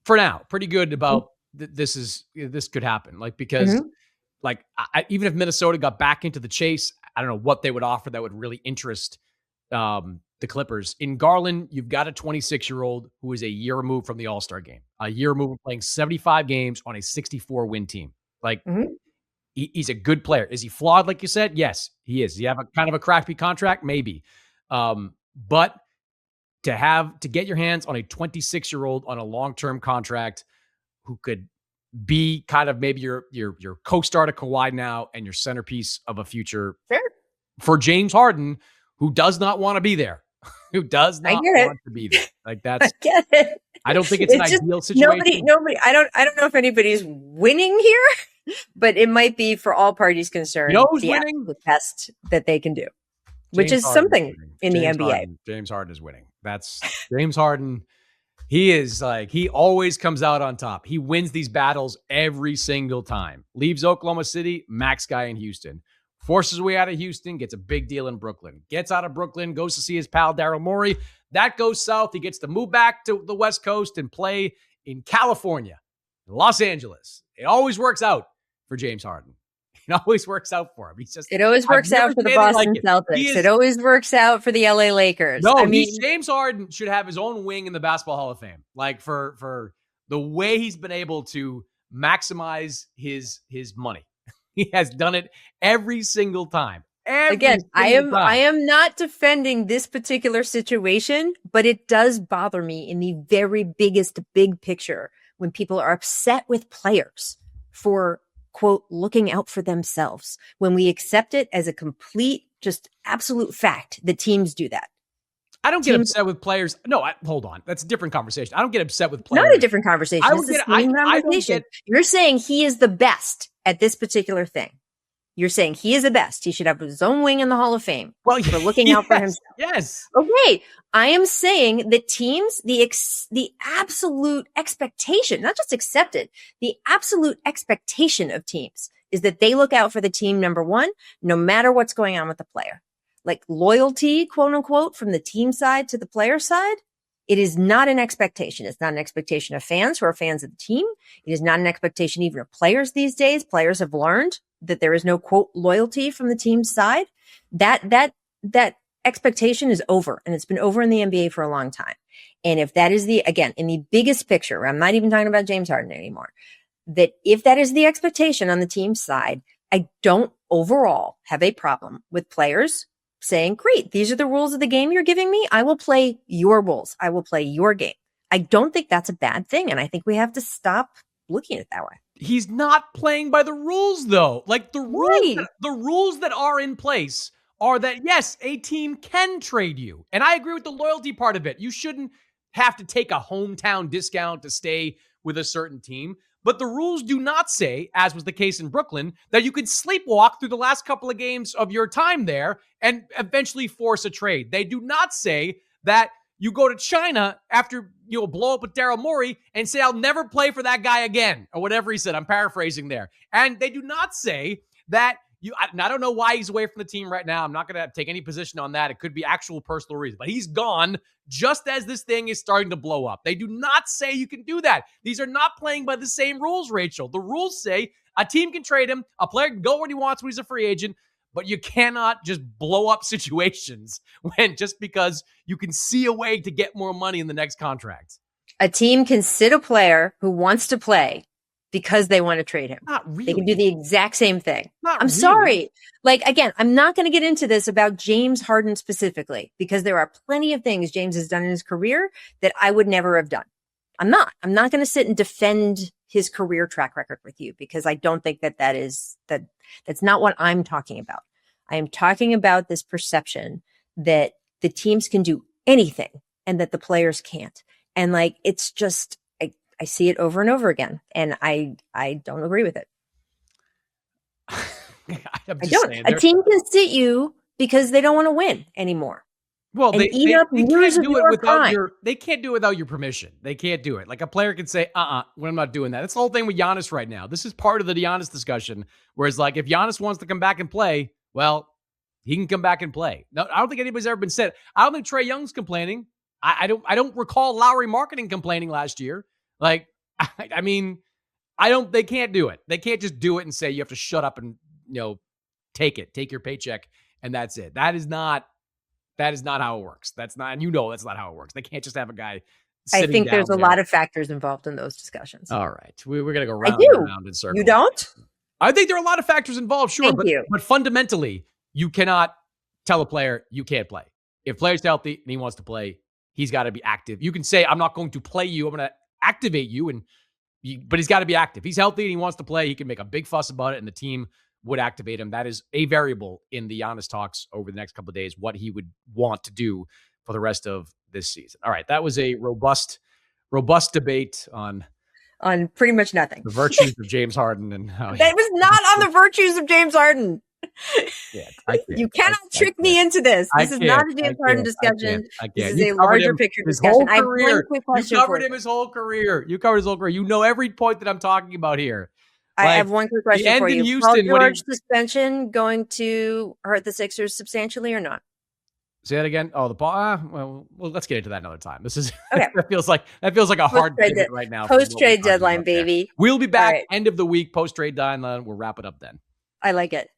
for now. Pretty good about this could happen. Like, because like, even if Minnesota got back into the chase, I don't know what they would offer that would really interest the Clippers. In Garland, you've got a 26-year-old who is a year removed from the All-Star game, a year removed from playing 75 games on a 64-win team. Like, he's a good player. Is he flawed, like you said? Yes, he is. You have a kind of a crappy contract, maybe. But to get your hands on a 26-year-old on a long-term contract who could be kind of maybe your co-star to Kawhi now and your centerpiece of a future for James Harden, who does not want to be there. Who does not want to be there. Like, that's, I get it. I don't think it's an ideal situation. Nobody, I don't know if anybody's winning here, but it might be, for all parties concerned, who's winning? The best that they can do, which is something in the NBA. James Harden is winning. That's James Harden. He is like, he always comes out on top. He wins these battles every single time. Leaves Oklahoma City, max guy in Houston. Forces his way out of Houston, gets a big deal in Brooklyn. Gets out of Brooklyn, goes to see his pal Daryl Morey. That goes south. He gets to move back to the West Coast and play in California, Los Angeles. It always works out for James Harden. It always works out for him. It always works out for the Boston Celtics. It always works out for the LA Lakers. No, James Harden should have his own wing in the Basketball Hall of Fame. Like, for the way he's been able to maximize his money. He has done it every single time. I am not defending this particular situation, but it does bother me in the very big picture when people are upset with players for, quote, looking out for themselves, when we accept it as a complete, just absolute fact that teams do that. I don't get upset with players. No, hold on. That's a different conversation. I don't get upset with players. Not a different conversation. It's the same conversation. You're saying he is the best at this particular thing. You're saying he is the best. He should have his own wing in the Hall of Fame for looking out for himself. Yes. Okay. I am saying that teams, the absolute expectation, not just accepted, the absolute expectation of teams is that they look out for the team, number one, no matter what's going on with the player. Like, loyalty, quote unquote, from the team side to the player side, it is not an expectation. It's not an expectation of fans who are fans of the team. It is not an expectation even of players these days. Players have learned that there is no, quote, loyalty from the team's side. That expectation is over, and it's been over in the NBA for a long time. And if that is again, in the biggest picture, I'm not even talking about James Harden anymore. that if that is the expectation on the team's side, I don't overall have a problem with players saying, great, these are the rules of the game you're giving me. I will play your rules. I will play your game. I don't think that's a bad thing. And I think we have to stop looking at it that way. He's not playing by the rules, though. Like the rules that are in place are that, yes, a team can trade you. And I agree with the loyalty part of it. You shouldn't have to take a hometown discount to stay with a certain team. But the rules do not say, as was the case in Brooklyn, that you could sleepwalk through the last couple of games of your time there and eventually force a trade. They do not say that you go to China after you'll blow up with Daryl Morey and say, I'll never play for that guy again, or whatever he said. I'm paraphrasing there. And they do not say that I don't know why he's away from the team right now. I'm not going to take any position on that. It could be actual personal reasons, but he's gone just as this thing is starting to blow up. They do not say you can do that. These are not playing by the same rules, Rachel. The rules say a team can trade him, a player can go where he wants when he's a free agent, but you cannot just blow up situations just because you can see a way to get more money in the next contract. A team can sit a player who wants to play because they want to trade him. Not really. They can do the exact same thing. Not I'm really. sorry. Like, again, I'm not going to get into this about James Harden specifically, because there are plenty of things James has done in his career that I would never have done. I'm not going to sit and defend his career track record with you, because I don't think that's not what I'm talking about. I am talking about this perception that the teams can do anything and that the players can't. And like, it's just, I see it over and over again, and I don't agree with it. I don't. A team can sit you because they don't want to win anymore. Well, they can't do it without your permission. They can't do it. Like a player can say, I'm not doing that. That's the whole thing with Giannis right now. This is part of the Giannis discussion, whereas like if Giannis wants to come back and play, well, he can come back and play. No, I don't think anybody's ever been said. I don't think Trae Young's complaining. I don't recall Lowry Marketing complaining last year. Like, I mean, they can't do it. They can't just do it and say you have to shut up and, take your paycheck and that's it. That is not how it works. That's not how it works. They can't just have a guy sitting I think down there's a there. lot of factors involved in those discussions. All right. We're going to go round and round in circles. You don't? I think there are a lot of factors involved, sure. But fundamentally, you cannot tell a player you can't play. If player's healthy and he wants to play, he's got to be active. You can say, I'm not going to play you. I'm going to activate you. But he's got to be active. He's healthy and he wants to play. He can make a big fuss about it and the team would activate him. That is a variable in the Giannis talks over the next couple of days, what he would want to do for the rest of this season. All right. That was a robust debate on pretty much nothing. The virtues of James Harden and how that was not on the virtues of James Harden. Yeah, you cannot trick me into this. This is not a James Harden discussion. This is a larger picture discussion. I have one quick question. You covered him his whole career. You know every point that I'm talking about here. I have one quick question for you. Paul George suspension going to hurt the Sixers substantially or not? Say that again. Oh, the ball. Well, let's get into that another time. This is okay. that feels like a hard pivot right now. Post trade deadline, baby. We'll be back end of the week. Post trade deadline. We'll wrap it up then. I like it.